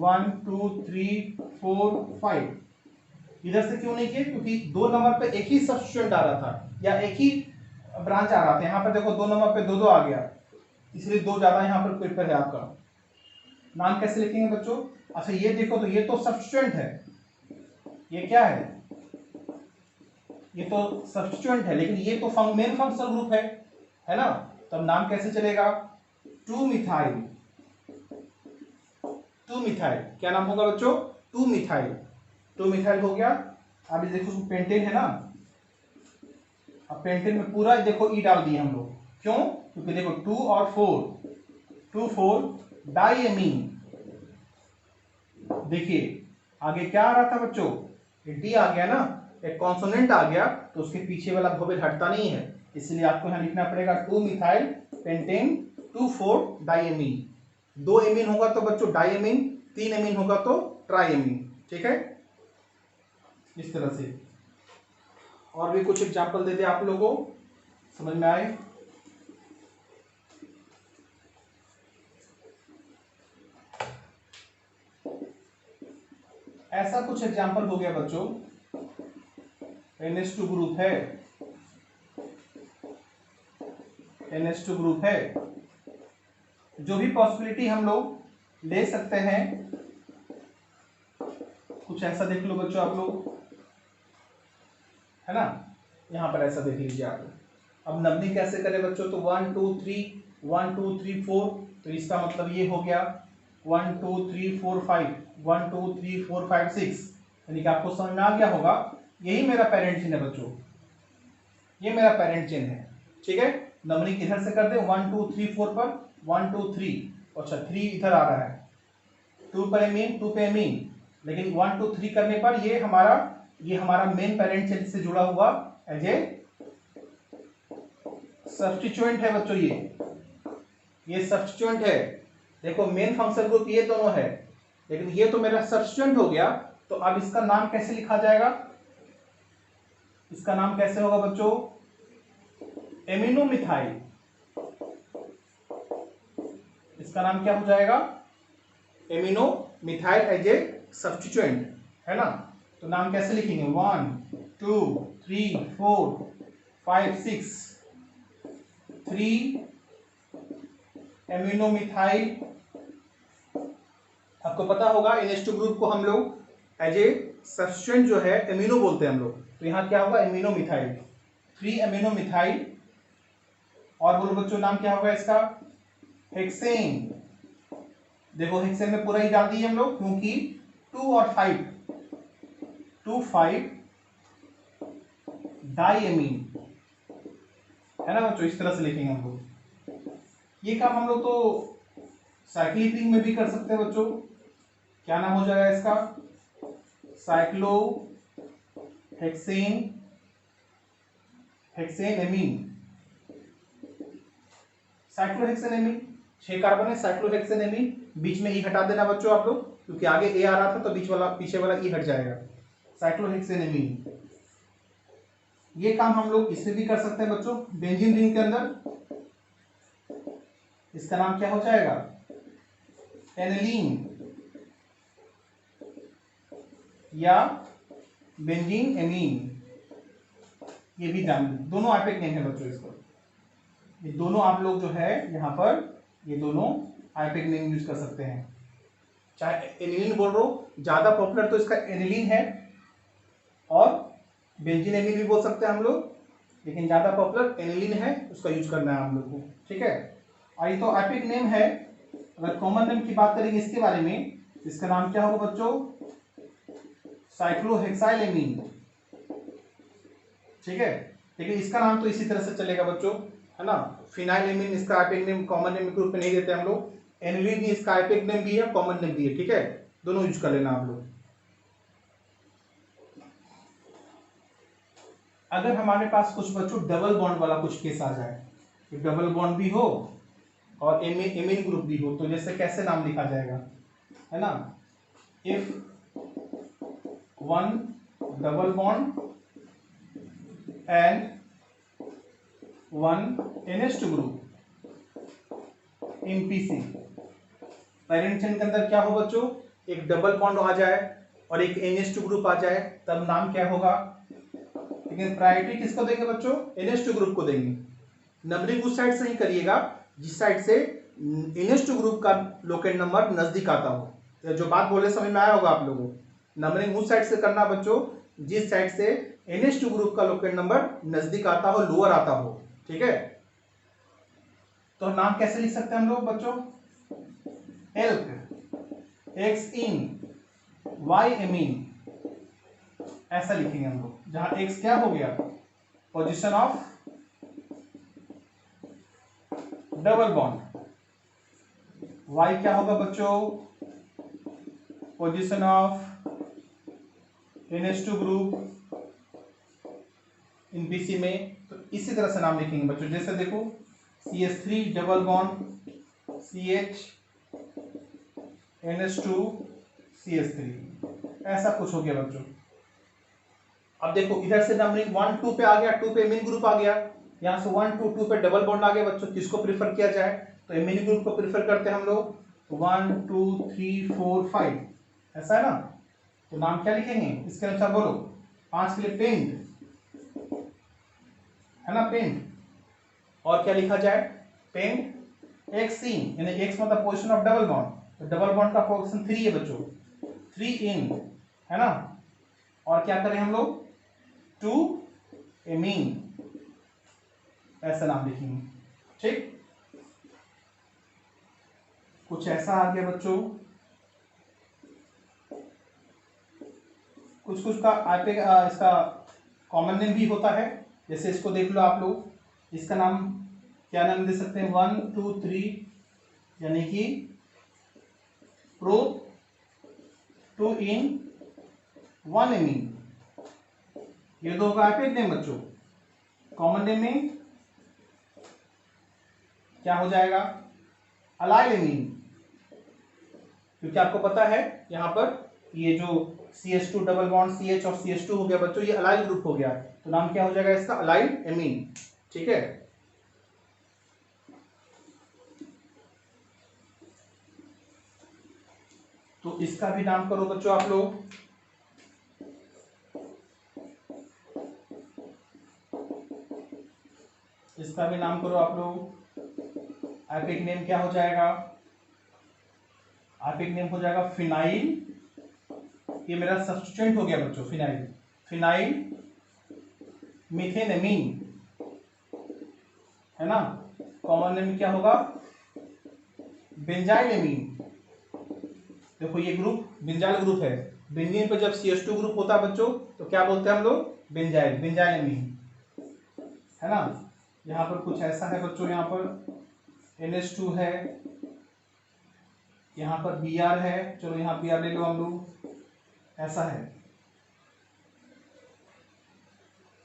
Speaker 1: 1 2 3 4 5। इधर से क्यों नहीं किए? क्योंकि 2 नंबर पे एक ही सब्स्टिट्यूएंट आ रहा था, या एक ही ब्रांच आ रहा था। यहाँ पर देखो 2 नंबर पे 2 आ गया, इसलिए 2 ज्यादा यहाँ पर प्रिफर है आपका। नाम कैसे लिखेंगे बच्चों? अच्छा ये देखो, तो ये तो सब्स्टिट्यूएंट है, ये क्या है? ये तो सब्स्टिट्यूएंट है, लेकिन ये तो मेन फंक्शनल ग्रुप है ना। तब नाम कैसे चलेगा? 2 मिथाइल। 2 मिथाइल क्या नाम होगा बच्चों? 2 मिथाइल। 2 मिथाइल हो गया। अब ये देखो पेंटेन है ना, अब पेंटेन में पूरा देखो ई डाल दिए हम लोग। क्यों? क्योंकि देखो 2 और 4, 2 4 डाइएमीन। देखिए आगे क्या आ रहा था बच्चों? डी आ गया ना, एक कॉन्सोनेंट आ गया, तो उसके पीछे वाला वोवेल हटता नहीं है, इसलिए आपको यहां लिखना पड़ेगा 2 मिथाइल पेंटेन 2 4 डाइएमीन। 2 एमीन होगा तो बच्चों डाइएमीन, 3 एमीन होगा तो ट्राइएमीन, ठीक है। इस तरह से और भी कुछ एग्जांपल दे दे आप लोगों को, समझ में आए? ऐसा कुछ एग्जांपल हो गया बच्चों, NH2 ग्रुप है, NH2 ग्रुप है, जो भी पॉसिबिलिटी हम लोग ले सकते हैं, कुछ ऐसा देख लो बच्चों आप लोग, है ना। यहां पर ऐसा देख लीजिए आप लोग। अब नंबरिंग कैसे करें बच्चों? तो 1 2 3 1 2 3 4, तो इसका मतलब ये हो गया 1 2 3 4 5 1 2 3 4 5 6, यानी कि आपको समझ में आ गया होगा, यही मेरा पेरेंट चिन्ह है बच्चों, ये मेरा पेरेंट चिन्ह है, ठीक है। नंबरिंग इधर से कर दे 1 2 3 4 पर 1 2 3, अच्छा 3 इधर आ रहा है, 2 पर एमीन 2 पे एमीन, लेकिन 1 2 3 करने पर ये हमारा मेन पेरेंट चिन्ह से जुड़ा हुआ एज ए सब्स्टिट्यूएंट है बच्चों। ये सब्स्टिट्यूएंट है। देखो मेन फंक्शन ग्रुप ये दोनों है, लेकिन ये तो मेरा सब्स्टिट्यूएंट हो गया, तो अब इसका नाम कैसे लिखा जाएगा? इसका नाम कैसे होगा बच्चों? Amino methyl. इसका नाम क्या हो जाएगा? Amino methyl as a substituent, है ना। तो नाम कैसे लिखेंगे? 1 2 3 4 5 6, 3 एमिनो मिथाइल। आपको पता होगा NH2 ग्रुप को हम लोग एज ए सब्स्टिट्यूएंट जो है एमिनो बोलते हैं हम लोग, तो यहां क्या होगा? Amino methyl, 3 amino methyl. और बोलो बच्चों नाम क्या होगा इसका? हेक्सेन। देखो हेक्सेन में पूरा ही डाल दिए हम लोग, क्योंकि 2 और 5 2 5 डाइएमीन, है ना बच्चों। इस तरह से लिखेंगे हम लोग। ये काम हम लोग तो साइक्लिक रिंग में भी कर सकते हैं बच्चों। क्या नाम हो जाएगा इसका? Cyclohexane, hexanamine, cyclohexanamine. 6 carbon है, साइक्लोहेक्सेनेमीन। बीच में ई हटा देना बच्चों आप लोग, क्योंकि आगे ए आ रहा था तो बीच वाला पीछे वाला ई हट जाएगा। साइक्लोहेक्सेनेमीन। ये काम हम लोग इससे भी कर सकते हैं बच्चों, बेंजीन रिंग के अंदर। इसका नाम क्या हो जाएगा? एनिलीन या बेंजीन एमीन। ये भी जान, दोनों आप एक नेम है बच्चों इसको। ये दोनों आप लोग जो है यहाँ पर ये दोनों आइपिक नेम यूज कर सकते हैं। चाहे एनिलीन बोल रहा हूँ, ज्यादा पॉपुलर तो इसका एनिलीन है, और बेंजीन एमीन भी बोल सकते हैं हम लोग, लेकिन ज्यादा पॉपुलर एनिलीन है, उसका यूज करना है हम लोग को। ठीक है, और ये तो आइपिक नेम है। अगर कॉमन नेम की बात करेंगे इसके बारे में, इसका नाम क्या होगा बच्चों? साइक्लोहेक्साइलेमीन। ठीक है, लेकिन इसका नाम तो इसी तरह से चलेगा बच्चों, है ना। फिनाइलेमीन इसका आइपिक नेम कॉमन नेम के रूप में नहीं देते हम लोग। एनिलीन ही इसका आइपिक नेम भी है, कॉमन नेम भी है। ठीक है, दोनों यूज कर लेना आप लोग। अगर हमारे पास कुछ बच्चों डबल बॉन्ड वाला कुछ केस आ जाए, डबल बॉन्ड भी हो और एमीन ग्रुप भी हो, तो जैसे कैसे नाम लिखा जाएगा, है ना। If one double bond and one NH2 group in PC, parent chain के अंदर क्या हो बच्चों? एक डबल बॉन्ड आ जाए और एक NH2 ग्रुप आ जाए, तब नाम क्या होगा? लेकिन प्रायोरिटी किसको देंगे बच्चों? NH2 ग्रुप को देंगे। नंबरिंग उस साइड से ही करिएगा जिस साइड से NH2 ग्रुप का लोकेट नंबर नजदीक आता हो। जो बात बोले समझ में आया होगा आप लोगों को। नंबरिंग उस साइड से करना बच्चों जिस साइड से NH2 ग्रुप का लोकेट नंबर नजदीक आता हो, लोअर आता हो। ठीक है, तो नाम कैसे लिख सकते हैं हम लोग बच्चों? Alk, x ene, y amine, ऐसा लिखेंगे हम लोग, जहां एक्स क्या हो गया? Position of double bond, y क्या होगा बच्चों? Position of NH2 group in BC में। तो इसी तरह से नाम लिखेंगे बच्चों, जैसे देखो CH3 double bond CH NH2 CH3, ऐसा कुछ हो गया बच्चों। अब देखो इधर से नंबरिंग 1 2 पे आ गया, 2 पे एमीन ग्रुप आ गया, यहाँ से 1 2 2 पे डबल बॉन्ड आ गया बच्चों। किसको प्रीफर किया जाए? तो एमीन ग्रुप को प्रीफर करते हैं हम लोग। 1 2 3 4 5, ऐसा है ना। तो नाम क्या लिखेंगे इसके अनुसार? बोलो। 5 के लिए पेंट, है ना, पेंट। और क्या लिखा जाए? पेंट एक्स इन, यानी एक्स मतलब पोजीशन ऑफ डबल बॉन्ड, तो डबल बॉन्ड का पोजीशन 3 है बच्चों, 3 इन, है ना। और क्या करें हम लोग? 2 एमीन, ऐसा नाम लिखेंगे। ठीक, कुछ ऐसा आ गया बच्चों। कुछ कुछ का आइपिक इसका कॉमन नेम भी होता है, जैसे इसको देख लो आप लोग, इसका नाम क्या नाम दे सकते हैं? 1 2 3, यानी कि प्रो 2 इन 1 एमीन, ये दो का आइपिक नेम बच्चों। कॉमन नेम में क्या हो जाएगा? अलाइल एमीन, क्योंकि आपको पता है यहां पर ये जो CH2 डबल बॉन्ड CH और CH2 हो गया बच्चों, ये अलाइल ग्रुप हो गया, तो नाम क्या हो जाएगा इसका? Allyl amine. ठीक है, तो इसका भी नाम करो बच्चों आप लोग। इसका भी नाम करो आप लोग। आइपिक नेम क्या हो जाएगा? आइपिक नेम हो जाएगा फिनाइल, ये मेरा सब्स्टिट्यूएंट हो गया बच्चों, फिनाइल, फिनाइल मीथेनेमीन, है ना। कॉमन नेम क्या होगा? बेंजाइलेमीन। देखो ये ग्रुप बेंजाइल ग्रुप है, बेंजीन पे जब CH2 ग्रुप होता है बच्चों तो क्या बोलते हैं हम लोग? बेंजाइल, बेंजाइलेमीन, है ना। यहाँ पर कुछ ऐसा है बच्चों, यहाँ पर NH2 है, यहाँ पर Br है, चलो यहाँ Br ले लो हम लोग, ऐसा है,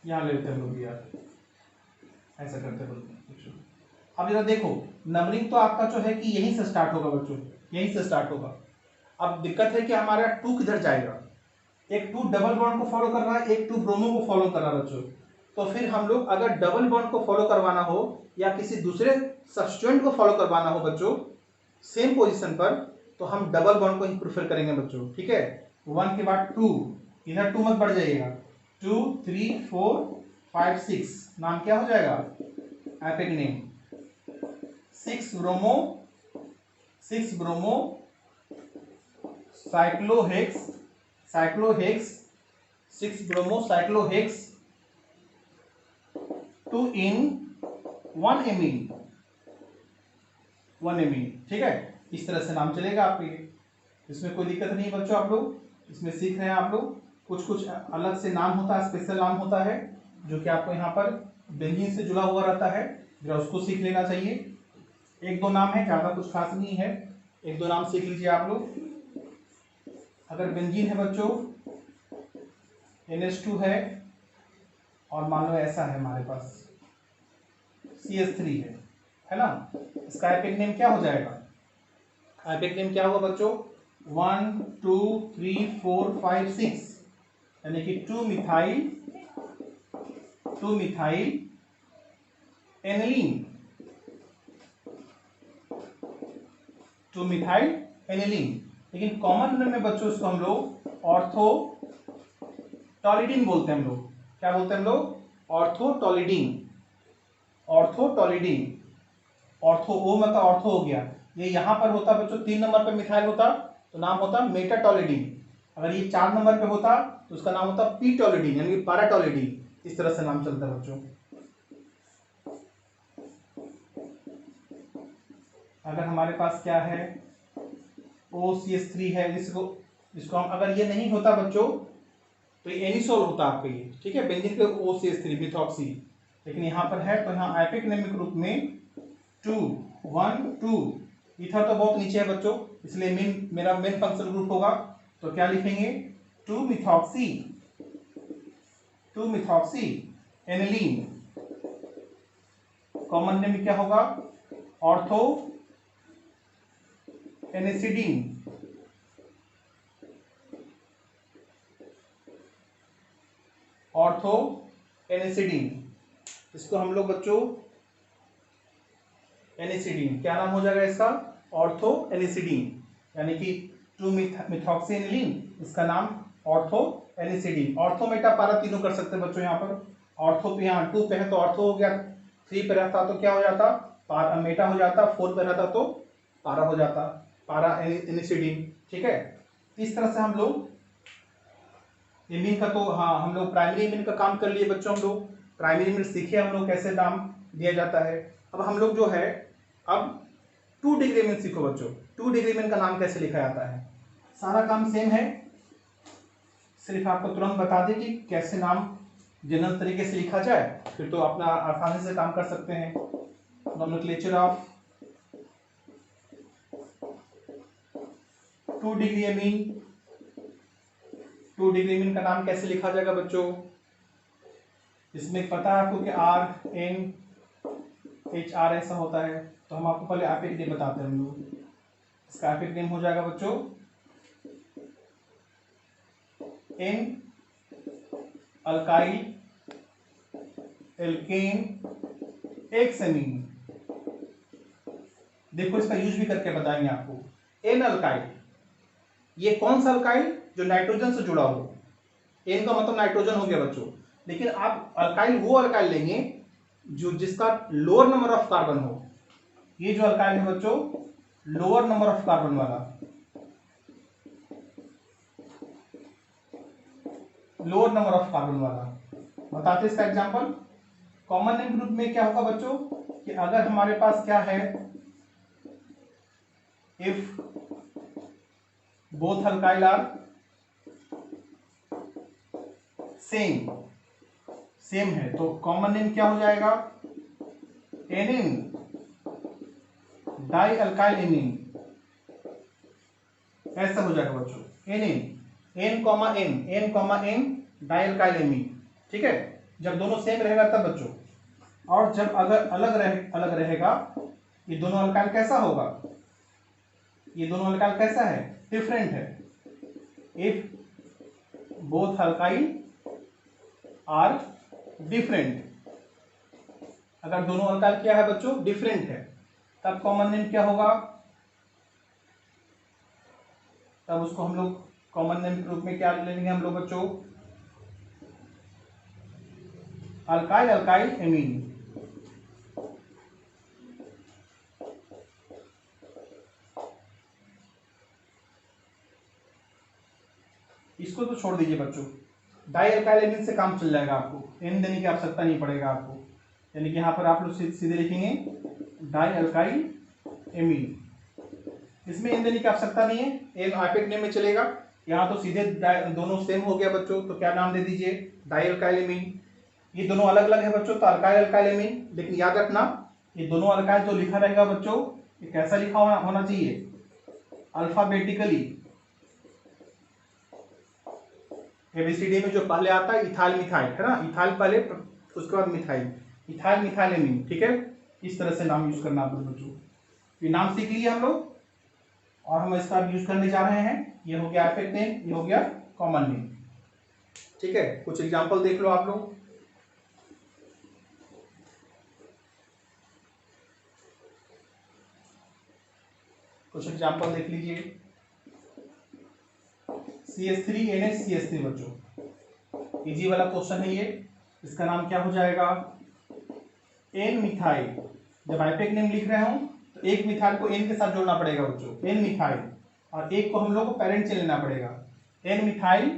Speaker 1: यहाँ ले लेते हैं हम लोग Br, ऐसा करते हैं बच्चों। अब जरा देखो, नंबरिंग तो आपका जो है कि यहीं से स्टार्ट होगा बच्चों, यहीं से स्टार्ट होगा। अब दिक्कत है कि हमारा 2 किधर जाएगा? एक 2 डबल बॉन्ड को फॉलो कर रहा है, एक 2 ब्रोमो को फॉलो कर रहा है बच्चों। तो फिर हम लोग अगर डबल बॉन्ड को फॉलो करवाना हो या किसी दूसरे सब्स्टिट्यूएंट को फॉलो करवाना हो बच्चों सेम पोजीशन पर, तो हम डबल बॉन्ड को ही प्रेफर करेंगे बच्चों। ठीक है, 1 के बाद 2, इधर 2 मत बढ़ जाइएगा, 2 3 4 5 6, नाम क्या हो जाएगा? IUPAC name 6 bromo 6 bromo cyclohex, cyclohex 6 bromo cyclohex 2 en 1 amine, 1 amine. ठीक है, इस तरह से नाम चलेगा आपके, इसमें कोई दिक्कत नहीं बच्चों। आप लोग इसमें सीख रहे हैं, आप लोग कुछ कुछ अलग से नाम होता है, स्पेशल नाम होता है जो कि आपको यहाँ पर बेंजीन से जुड़ा हुआ रहता है, जरा उसको सीख लेना चाहिए। एक दो नाम है, ज़्यादा कुछ खास नहीं है, एक दो नाम सीख लीजिए आप लोग। अगर बेंजीन है बच्चों, NH2 है, और मान लो ऐसा है हमारे पास CH3 है ना, इसका एपिक नेम क्या हो जाएगा? एपिक नेम क्या होगा बच्चों? 1 2 3 4 5 6, यानी कि 2 मिथाइल एनिलीन, 2 मिथाइल एनिलीन। लेकिन कॉमन नेम में बच्चों इसको हम लोग ऑर्थोटॉलिडीन बोलते हैं। हम लोग क्या बोलते हैं? हम लोग ऑर्थोटॉलिडीन, ऑर्थोटॉलिडीन। ऑर्थो, ओ मतलब ऑर्थो हो गया, ये यहाँ पर होता बच्चों 3 नंबर पे मिथाइल होता तो नाम होता मेटाटॉलिडीन। अगर ये 4 नंबर पे होता तो उसका नाम होता पीटॉलिडीन, यानी कि पैराटॉलिडीन। इस तरह से नाम चलता है बच्चों। अगर हमारे पास क्या है, OCH3 है, इसको हम, अगर ये नहीं होता बच्चों तो ये एनिसोल होता आपका ये। ठीक है, बेंजीन पे OCH3 मिथॉक्सी, लेकिन यहाँ पर है तो यहाँ एपिक नेमिक ग्रुप में 2 1 2। ईथर तो बहुत नीचे है बच्चों, इसलिए मेरा मेन फंक्शनल ग्रुप होगा, तो क्या लिखेंगे? 2 मिथॉक्सी एनिलीन। कॉमन नेम क्या होगा? Ortho anisidine, ortho anisidine. इसको हम लोग बच्चों एनिसिडीन, क्या नाम हो जाएगा इसका? ऑर्थो एनिसिडीन, यानी कि 2 मिथॉक्सी एनिलीन, इसका नाम ऑर्थो एनिसिडीन। ऑर्थो मेटा पारा तीनों कर सकते हैं बच्चों। यहाँ पर ऑर्थो पे, यहाँ 2 पे है तो ऑर्थो हो गया, 3 पे रहता तो क्या हो जाता? पारा मेटा हो जाता, 4 पे रहता तो पारा हो जाता, पारा एनिसिडीन। ठीक है, इस तरह से हम लोग इमीन का, तो हाँ हम लोग प्राइमरी इमीन का काम कर लिए बच्चों। हम लोग प्राइमरी इमीन सीखे, हम लोग कैसे नाम दिया जाता है। अब हम लोग जो है, अब 2 डिग्री इमीन सीखो बच्चों। 2 डिग्री इमीन का नाम कैसे लिखा जाता है? सारा काम सेम है, सिर्फ आपको तुरंत बता दें कि कैसे नाम जनरल तरीके से लिखा जाए, फिर तो अपना आसानी से काम कर सकते हैं। Nomenclature of 2 degree imine, 2 degree imine का नाम कैसे लिखा जाएगा बच्चों? इसमें पता है आपको कि RNHR ऐसा होता है, तो हम आपको पहले एपिक नेम बताते हैं। हम लोग इसका एपिक नेम हो जाएगा बच्चों N alkyl alkane x amine. देखो इसका यूज भी करके बताएंगे आपको। N अल्काइल, ये कौन सा अल्काइल? जो नाइट्रोजन से जुड़ा हो। N का मतलब नाइट्रोजन हो गया बच्चों, लेकिन आप अल्काइल वो अल्काइल लेंगे जो जिसका लोअर नंबर ऑफ कार्बन हो। ये जो अल्काइल है बच्चों, लोअर नंबर ऑफ कार्बन वाला, लोअर नंबर ऑफ कार्बन वाला। बताते इसका एग्जांपल। कॉमन नेम ग्रुप में क्या होगा बच्चों कि अगर हमारे पास क्या है, if both alkyl are same, same है, तो कॉमन नेम क्या हो जाएगा? एनिन डाई अल्काइल एमीन, ऐसा हो जाएगा बच्चों। एनिन, N, N die alkyl amine. ठीक है, जब दोनों सेम रहेगा तब बच्चों। और जब अगर अलग रहेगा, ये दोनों अल्काइल कैसा होगा? ये दोनों अल्काइल कैसा है? डिफरेंट है। If both alkyl are different, अगर दोनों अल्काइल क्या है बच्चों? डिफरेंट है, तब कॉमन नेम क्या होगा? तब उसको हम लोग कॉमन नेम के रूप में क्या लेंगे हम लोग बच्चों? Alkyl alkyl amine. इसको तो छोड़ दीजिए बच्चों, डाई अल्काइल एमीन से काम चल जाएगा, आपको एन देने की आवश्यकता नहीं पड़ेगा आपको। यानी कि यहाँ पर आप लोग सीधे लिखेंगे डाई अल्काइल एमीन, इसमें एन देने की आवश्यकता नहीं है, एन आइपेक नेम में चलेगा। यहाँ तो सीधे दोनों सेम हो गया बच्चों, तो क्या नाम दे दीजिए, डाई अल्काइल एमीन। ये दोनों अलग अलग है बच्चों, तो अल्काइल अल्काइल एमीन, लेकिन याद रखना ये दोनों अल्काइल जो लिखा रहेगा बच्चों, ये कैसा लिखा होना चाहिए, अल्फाबेटिकली। एबीसीडी में जो पहले आता है इथाइल मिथाइल है ना, इथाइल पहले उसके बाद मिथाइल, इथाइल मिथाइल एमीन, ठीक है। इस तरह से नाम यूज करना आप बच्चों। ये नाम सीख लिए हम लोग और हम इसका यूज करने जा रहे हैं। ये हो गया आइपेक नेम, ये हो गया कॉमन नेम, ठीक है। कुछ एग्जांपल देख लो आप लोग। कुछ एग्जांपल देख लीजिए। CH3NH CH3 बच्चों, इजी वाला क्वेश्चन है ये। इसका नाम क्या हो जाएगा, एन मिथाइल। जब आइपेक नेम लिख रहे हो तो एक मिथाइल को एन के साथ जोड़ना पड़ेगा बच्चों, एन मिथाइल, और एक को हम लोग को पेरेंट से लेना पड़ेगा, एन मिथाइल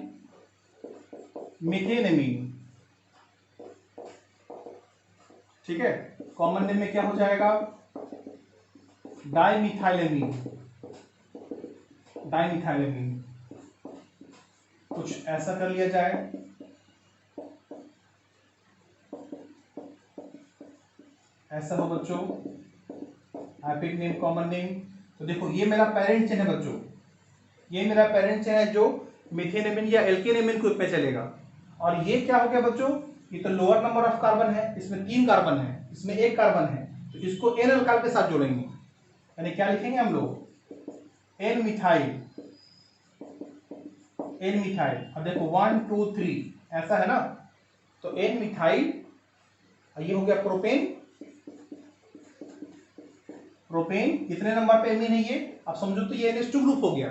Speaker 1: मीथेनेमीन, ठीक है। कॉमन नेम में क्या हो जाएगा, डाइमिथाइलेमीन, डाइमिथाइलेमीन। कुछ ऐसा कर लिया जाए, ऐसा हो बच्चों, आइपेक नेम कॉमन नेम। तो देखो ये मेरा पेरेंट चेन है बच्चों, ये मेरा पेरेंट चेन है जो मिथेनेमिन या एल्केनेमिन ग्रुप में चलेगा। और ये क्या हो गया बच्चों, ये तो लोअर नंबर ऑफ कार्बन है, इसमें 3 कार्बन है, इसमें 1 कार्बन है, तो इसको एन अल्काइल के साथ जोड़ेंगे। यानी क्या लिखेंगे हम लोग, एन मिथाइल, एन मिथाइल। अब देखो 1 2 3 ऐसा है ना, तो एन मिथाइल, ये हो गया प्रोपेन। प्रोपेन कितने नंबर पे एमीन है ये, आप समझो तो ये NH2 ग्रुप हो गया।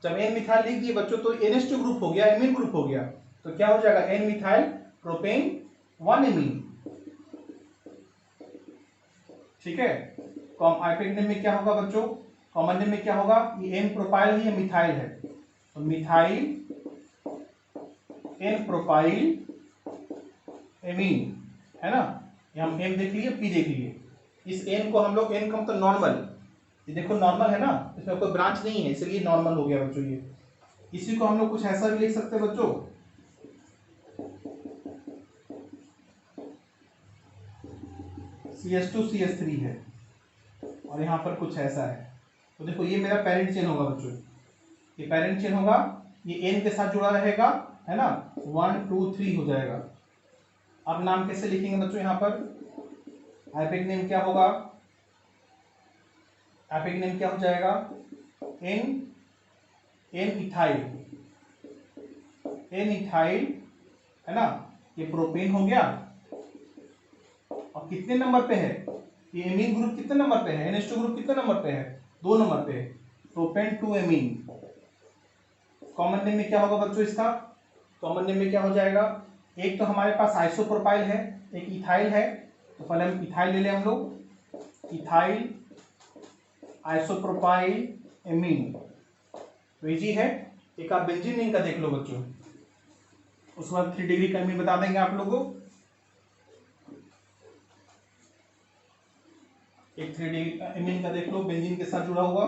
Speaker 1: जब एन मिथाइल लिख दिए बच्चों तो NH2 ग्रुप हो गया, एमीन ग्रुप हो गया। तो क्या हो जाएगा, एन मिथाइल प्रोपेन 1 एमीन, ठीक है। आइपेक नेम में क्या होगा बच्चों, कॉमन नेम में क्या होगा, ये एन प्रोपाइल है, ये मिथाइल है, तो मिथाइल एन प्रोपाइल एमीन, है ना। ये हम एम देख लिए, पी देख लिए। इस एन को हम लोग, एन का मतलब नॉर्मल, ये देखो नॉर्मल है ना, इसमें कोई ब्रांच नहीं है, इसलिए नॉर्मल हो गया बच्चों ये। इसी को हम लोग कुछ ऐसा भी लिख सकते हैं बच्चों, CH2 CH3 है और यहाँ पर कुछ ऐसा है। तो देखो ये मेरा पेरेंट चेन होगा बच्चों, ये पेरेंट चेन होगा, ये एन के साथ जुड़ा रहेगा, है ना, 1 2 3 हो जाएगा। अब नाम कैसे लिखेंगे बच्चों, यहाँ पर आइपेक नेम क्या होगा, आइपेक नेम क्या हो जाएगा, एन इथाइल, एन इथाइल, है ना। ये प्रोपेन हो गया, और कितने नंबर पे है, ये एमीन ग्रुप कितने नंबर पे है, NH2 ग्रुप कितने नंबर पे है, 2 नंबर पे, प्रोपेन 2 एमीन। कॉमन नेम में क्या होगा बच्चों इसका, कॉमन नेम में क्या हो जाएगा, एक तो हमारे पास आइसोप्रोपाइल है, एक इथाइल है, तो पहले हम इथाइल ले लें हम लोग, इथाइल आइसोप्रोपाइल एमीन, तो इजी है। एक आप बेंजीन का देख लो बच्चों, उसके बाद 3 डिग्री का एमीन बता देंगे आप लोगों को। एक 3 डिग्री एमीन का देख लो, बेंजीन के साथ जुड़ा हुआ,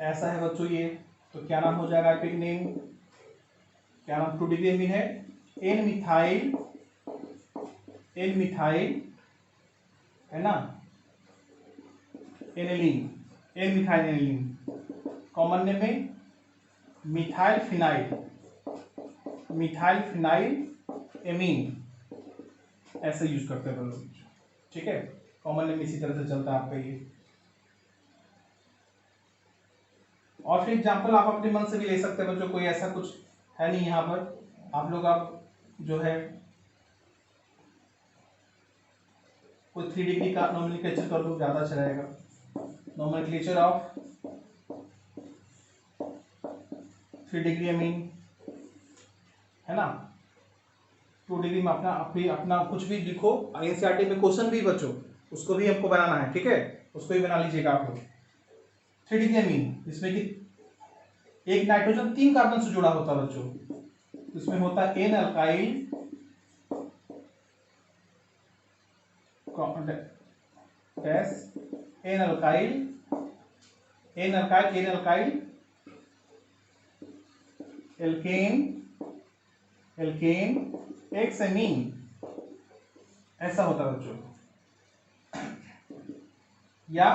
Speaker 1: ऐसा है बच्चों ये। तो क्या नाम हो जाएगा आइपेक नेम, क्या नाम, 2 डिग्री एमीन है, एन मिथाइल, एन मिथाइल, है ना, aniline, N methyl aniline. Common name में methyl phenyl, methyl phenyl amine, ऐसे यूज करते हैं लोग, ठीक है। कॉमन नेम इसी तरह से चलता है आपका ये। और फिर एग्जाम्पल आप अपने मन से भी ले सकते हैं बच्चों, कोई ऐसा कुछ है नहीं यहाँ पर, आप लोग आप जो है कोई 3 डिग्री का नोमेनक्लेचर कर लो, ज्यादा अच्छा रहेगा। नोमेनक्लेचर ऑफ 3 डिग्री एमीन, है ना। 2 डिग्री में अपना कुछ भी लिखो, एनसीईआरटी में क्वेश्चन भी बच्चों उसको भी हमको बनाना है, ठीक है, उसको भी बना लीजिएगा आप लोग। 3 डिग्री एमीन, इसमें कि एक नाइट्रोजन 3 कार्बन से जुड़ा होता है बच्चों, इसमें होता है N alkyl dash N alkyl alkane x amine, ऐसा होता है बच्चों। या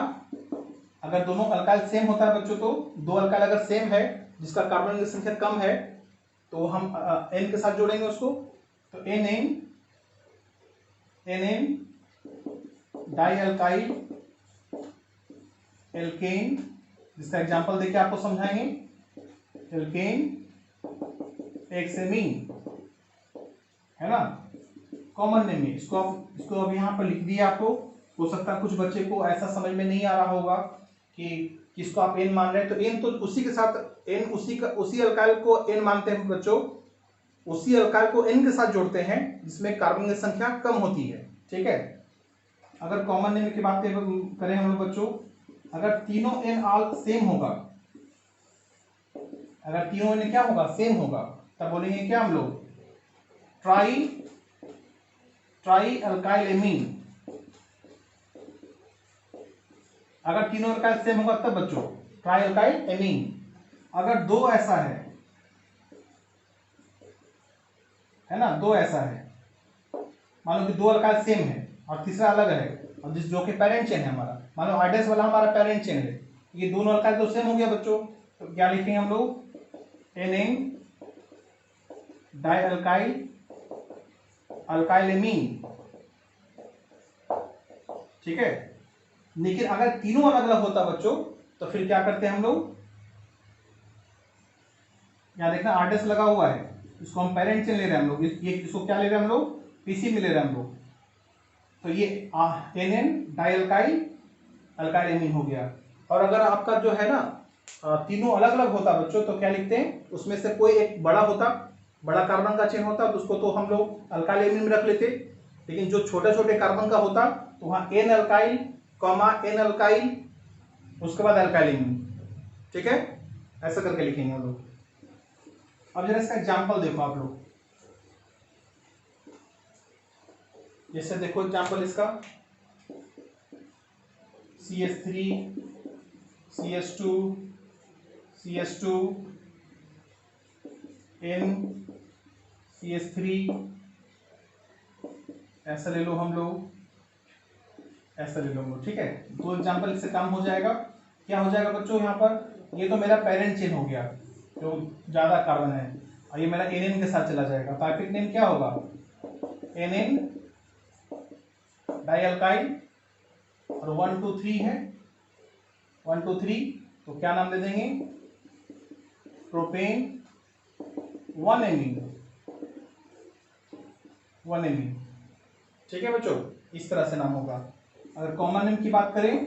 Speaker 1: अगर दोनों अल्काइल सेम होता है बच्चों, तो दो अल्काइल अगर सेम है जिसका कार्बन की संख्या कम है तो हम एन के साथ जोड़ेंगे उसको, तो एन डाई अल्काइल एल्केन, जिसका एग्जांपल देके आपको समझाएंगे, एल्केन एक्सेमीन, है ना, कॉमन नेम है। इसको अब यहाँ पर लिख दिया आपको। हो सकता है कुछ बच्चे को ऐसा समझ में नहीं आ रहा होगा कि किसको आप एन मान रहे हैं, तो एन तो उसी के साथ एन उसी अल्काइल को एन मानते हैं बच्चों, उसी अल्काइल को एन के साथ जोड़ते हैं जिसमें कार्बन की संख्या कम होती है, ठीक है। अगर कॉमन नेम की बात करें हम लोग बच्चों, अगर तीनों एन आल सेम होगा, अगर तीनों एन क्या होगा, सेम होगा, तब बोलेंगे क्या हम लोग, ट्राई अल्काइल एमीन। अगर तीनों अल्काइल सेम होगा तब बच्चों ट्राई अल्काइल एमीन। अगर दो ऐसा है ना, दो ऐसा है, मान लो कि दो अल्काइल सेम है और तीसरा अलग है, और जिस जो कि पेरेंट चेन है हमारा, मान लो आइडेस वाला हमारा पेरेंट चेन है, ये दोनों अल्काइल तो सेम हो गया बच्चों, तो क्या लिखेंगे हम लोग, एन डाई अल्काइल एमीन, ठीक है। लेकिन अगर तीनों अलग अलग होता बच्चों तो फिर क्या करते हैं हम लोग, यहां देखना आरडेस लगा हुआ है, इसको हम पेरेंट चेन ले रहे हैं हम लोग, ये इसको क्या ले रहे हैं हम लोग, पीसी में ले रहे हैं हम लोग, तो ये एन डाई अल्काइल एमीन हो गया। और अगर आपका जो है ना तीनों अलग अलग होता बच्चों, तो क्या लिखते हैं, उसमें से कोई एक बड़ा होता, बड़ा कार्बन का चेन होता, तो उसको तो हम लोग अल्काइल एमीन में रख लेते, लेकिन जो छोटे छोटे कार्बन का होता तो वहां N alkyl comma N alkyl, उसके बाद अल्काइल एमीन, ठीक है, ऐसा करके लिखेंगे हम लोग। अब जरा इसका एग्जांपल देखो आप लोग, जैसे देखो एग्जांपल इसका CH3 CH2 CH2 N CH3, ऐसा ले लो हम लोग, ऐसा ले लो हम लोग, ठीक है। दो एग्जांपल इससे काम हो जाएगा। क्या हो जाएगा बच्चों, यहाँ पर ये तो मेरा पेरेंट चेन हो गया जो ज्यादा कार्बन है, और ये मेरा एन के साथ चला जाएगा, तो आर्टिक नेम क्या होगा, एन डाई अल्काइल, और 1 2 3 है, 1 2 3, तो क्या नाम दे देंगे, प्रोपेन 1 एमीन, ठीक है बच्चों, इस तरह से नाम होगा। अगर कॉमन नेम की बात करें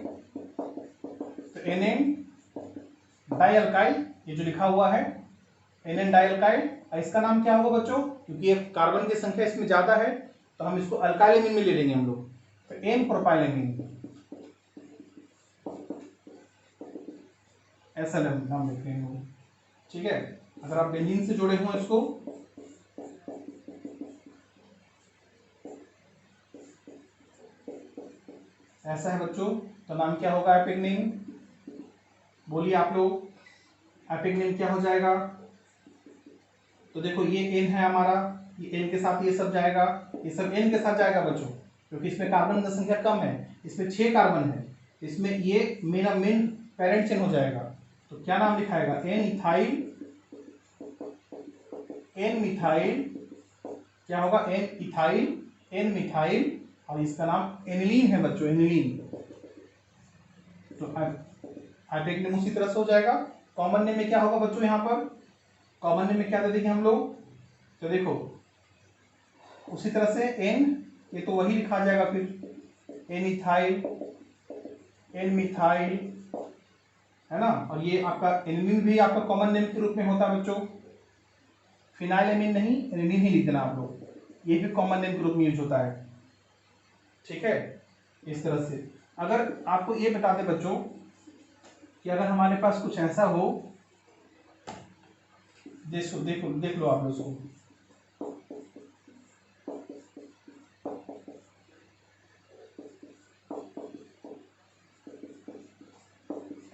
Speaker 1: तो एन डाई अल्काइल, ये जो लिखा हुआ है एन डाई अल्काइल, इसका नाम क्या होगा बच्चों, क्योंकि ये कार्बन की संख्या इसमें ज्यादा है तो हम इसको अल्काइल एमीन में ले लेंगे हम लोग, तो एन प्रोपाइल एमीन, ऐसा नाम लिख लेंगे, ठीक है। अगर आप बेंजीन से जुड़े हुए इसको, ऐसा है बच्चों, तो नाम क्या होगा, एपिक नेम, बोलिए आप लोग, एपिक नेम क्या हो जाएगा। तो देखो ये एन है हमारा, ये एन के साथ ये सब जाएगा, ये सब एन के साथ जाएगा बच्चों, क्योंकि इसमें कार्बन की संख्या कम है, इसमें 6 कार्बन है, इसमें ये मेन पेरेंट चेन हो जाएगा, तो क्या नाम लिखाएगा, एन मिथाइल, क्या होगा, एन मिथाइल, और इसका नाम एनिलीन है बच्चों, एनिलीन, तो एपिक नेम उसी तरह से हो जाएगा। कॉमन नेम में क्या होगा बच्चों, यहाँ पर कॉमन नेम में क्या दे देंगे हम लोग, तो देखो उसी तरह से एन, ये तो वही लिखा जाएगा फिर, एन इथाइल, एन मिथाइल, है ना, और ये आपका एनिलीन भी आपका कॉमन नेम के रूप में होता है बच्चों, फिनाइल एमीन नहीं, एनिलीन ही लिख देना आप लोग, ये भी कॉमन नेम के रूप में यूज होता है, ठीक है। इस तरह से अगर आपको ये बता दें बच्चों कि अगर हमारे पास कुछ ऐसा हो देख लो आप लोग उसको।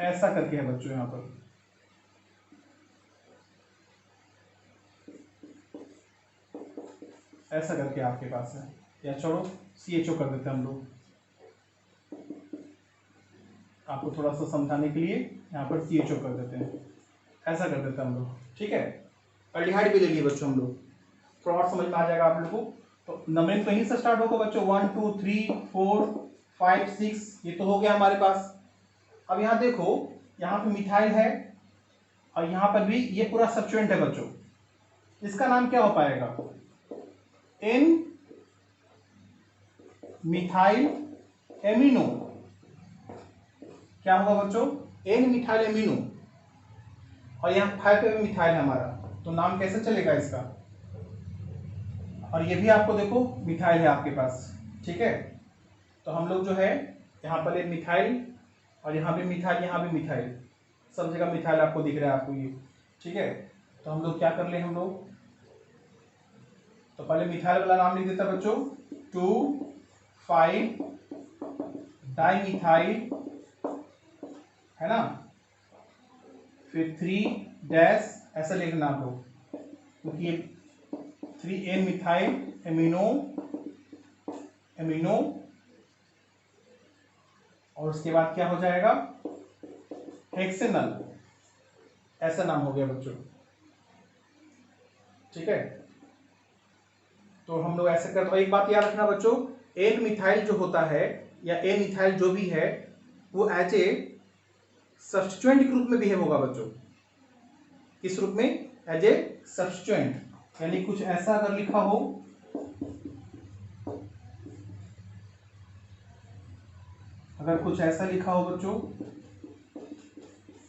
Speaker 1: ऐसा करके है बच्चों यहाँ पर, ऐसा करके आपके पास है, या छोड़ो CHO कर देते हैं हम लोग, आपको थोड़ा सा समझाने के लिए यहाँ पर CHO कर देते हैं, ऐसा कर देते हैं हम लोग, ठीक है। अल्डिहाइड भी ले लिए बच्चों हम लोग, थोड़ा और समझ में आ जाएगा आप लोगों को। तो नंबरिंग कहीं से स्टार्ट होगा बच्चों, 1 2 3 4 5 6, ये तो हो गया हमारे पास। अब यहाँ देखो, यहाँ पे मिथाइल है और यहाँ पर भी ये पूरा सब्स्टिट्यूएंट है बच्चों, इसका नाम क्या हो पाएगा, एन मिथाइल एमिनो। क्या होगा बच्चों, एन मिथाइल एमिनो, और यहाँ 5 पे भी मिथाइल है हमारा, तो नाम कैसे चलेगा इसका। और ये भी आपको देखो मिथाइल है आपके पास, ठीक है। तो हम लोग जो है यहाँ पर एक मिथाइल, और यहाँ भी मिथाइल, यहाँ भी मिथाइल, सब जगह मिथाइल आपको दिख रहा है आपको ये, ठीक है। तो हम लोग क्या कर ले, हम लोग तो पहले मिथाइल वाला नाम लिख देता बच्चों, 2,5 डाइमिथाइल, है ना, फिर 3 डैश, ऐसा लिखना आप लोग, क्योंकि ये 3N मिथाइल एमिनो, एमिनो, और उसके बाद क्या हो जाएगा, हेक्सेनल, ऐसा नाम हो गया बच्चों, ठीक है। तो हम लोग ऐसे करते हैं। एक बात याद रखना बच्चों, एन मिथाइल जो होता है या एन मिथाइल जो भी है, वो एज ए सब्स्टिट्यूएंट के रूप में बिहेव होगा बच्चों। किस रूप में, एज ए सब्स्टिट्यूएंट, यानी कुछ ऐसा अगर लिखा हो, अगर कुछ ऐसा लिखा हो बच्चों,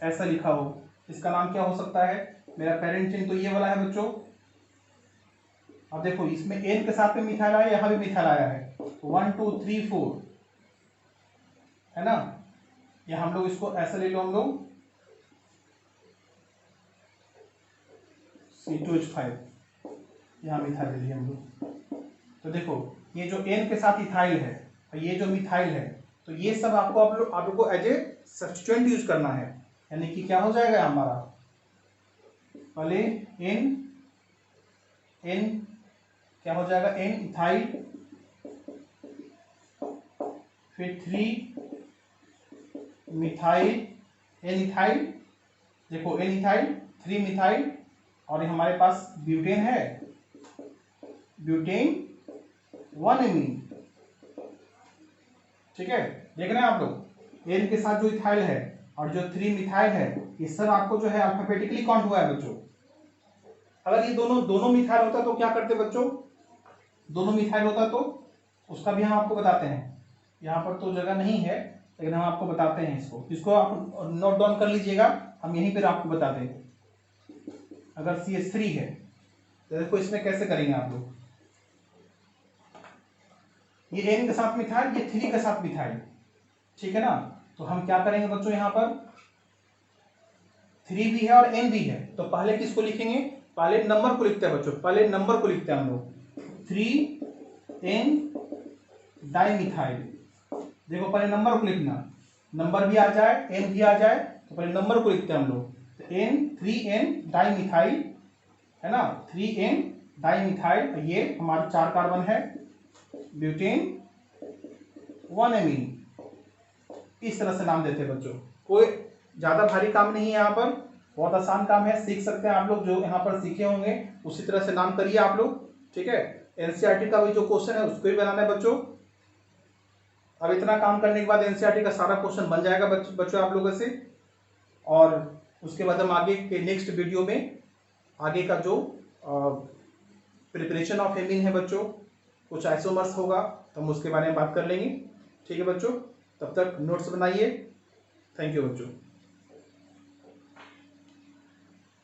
Speaker 1: ऐसा लिखा हो, इसका नाम क्या हो सकता है, मेरा पेरेंट चेन तो ये वाला है बच्चों। अब देखो इसमें एन के साथ में मिथाइल आया, यहाँ भी मिथाइल आया है, 1 2 3 4, है ना। या हम लोग इसको ऐसा ले लो, हम लोग C2H5, यहाँ मिथाइल ले लिया हम लोग। तो देखो ये जो एन के साथ इथाइल है और ये जो मिथाइल है, तो ये सब आपको आप लोग को एज ए सब्स्टिट्यूएंट यूज करना है, यानी कि क्या हो जाएगा हमारा, पहले एन क्या हो जाएगा, एन इथाइल, फिर 3 मिथाइल, एन इथाइल, देखो एन इथाइल 3 मिथाइल, और हमारे पास ब्यूटेन है, ब्यूटेन 1 एमीन, ठीक है। देख रहे हैं आप लोग, एन के साथ जो इथाइल है और जो 3 मिथाइल है, ये सब आपको जो है अल्फाबेटिकली काउंट हुआ है बच्चों। अगर ये दोनों मिथाइल होता तो क्या करते बच्चों, दोनों मिथाइल होता तो उसका भी हम आपको बताते हैं, यहाँ पर तो जगह नहीं है लेकिन हम आपको बताते हैं, इसको आप नोट डाउन कर लीजिएगा, हम यहीं पर आपको बताते हैं। अगर CH3 है तो देखो इसमें कैसे करेंगे आप लोग, ये N के साथ मिथाइल, ये 3 के साथ मिथाइल, ठीक है ना। तो हम क्या करेंगे बच्चों, यहाँ पर 3 भी है और N भी है, तो पहले किसको लिखेंगे, पहले नंबर को लिखते हैं बच्चों, पहले नंबर को लिखते हैं हम लोग, 3N डाइमिथाइल। देखो पहले नंबर को लिखना, नंबर भी आ जाए N भी आ जाए, तो पहले नंबर को लिखते हैं हम लोग, तो 3N डाइमिथाइल, है ना, 3N डाइमिथाइल, ये हमारा 4 कार्बन है, ब्यूटेन 1 एमीन, इस तरह से नाम देते हैं बच्चों। कोई ज्यादा भारी काम नहीं है, यहाँ पर बहुत आसान काम है, सीख सकते हैं आप लोग, जो यहाँ पर सीखे होंगे उसी तरह से नाम करिए आप लोग, ठीक है। एनसीईआरटी का भी जो क्वेश्चन है उसको भी बनाना है बच्चों। अब इतना काम करने के बाद एनसीईआरटी का सारा क्वेश्चन बन जाएगा बच्चों आप लोगों से, और उसके बाद हम आगे के नेक्स्ट वीडियो में आगे का जो प्रिपरेशन ऑफ एमीन है बच्चों, कुछ आइसोमर्स होगा तो हम उसके बारे में बात कर लेंगे, ठीक है बच्चों। तब तक नोट्स बनाइए, थैंक यू बच्चों।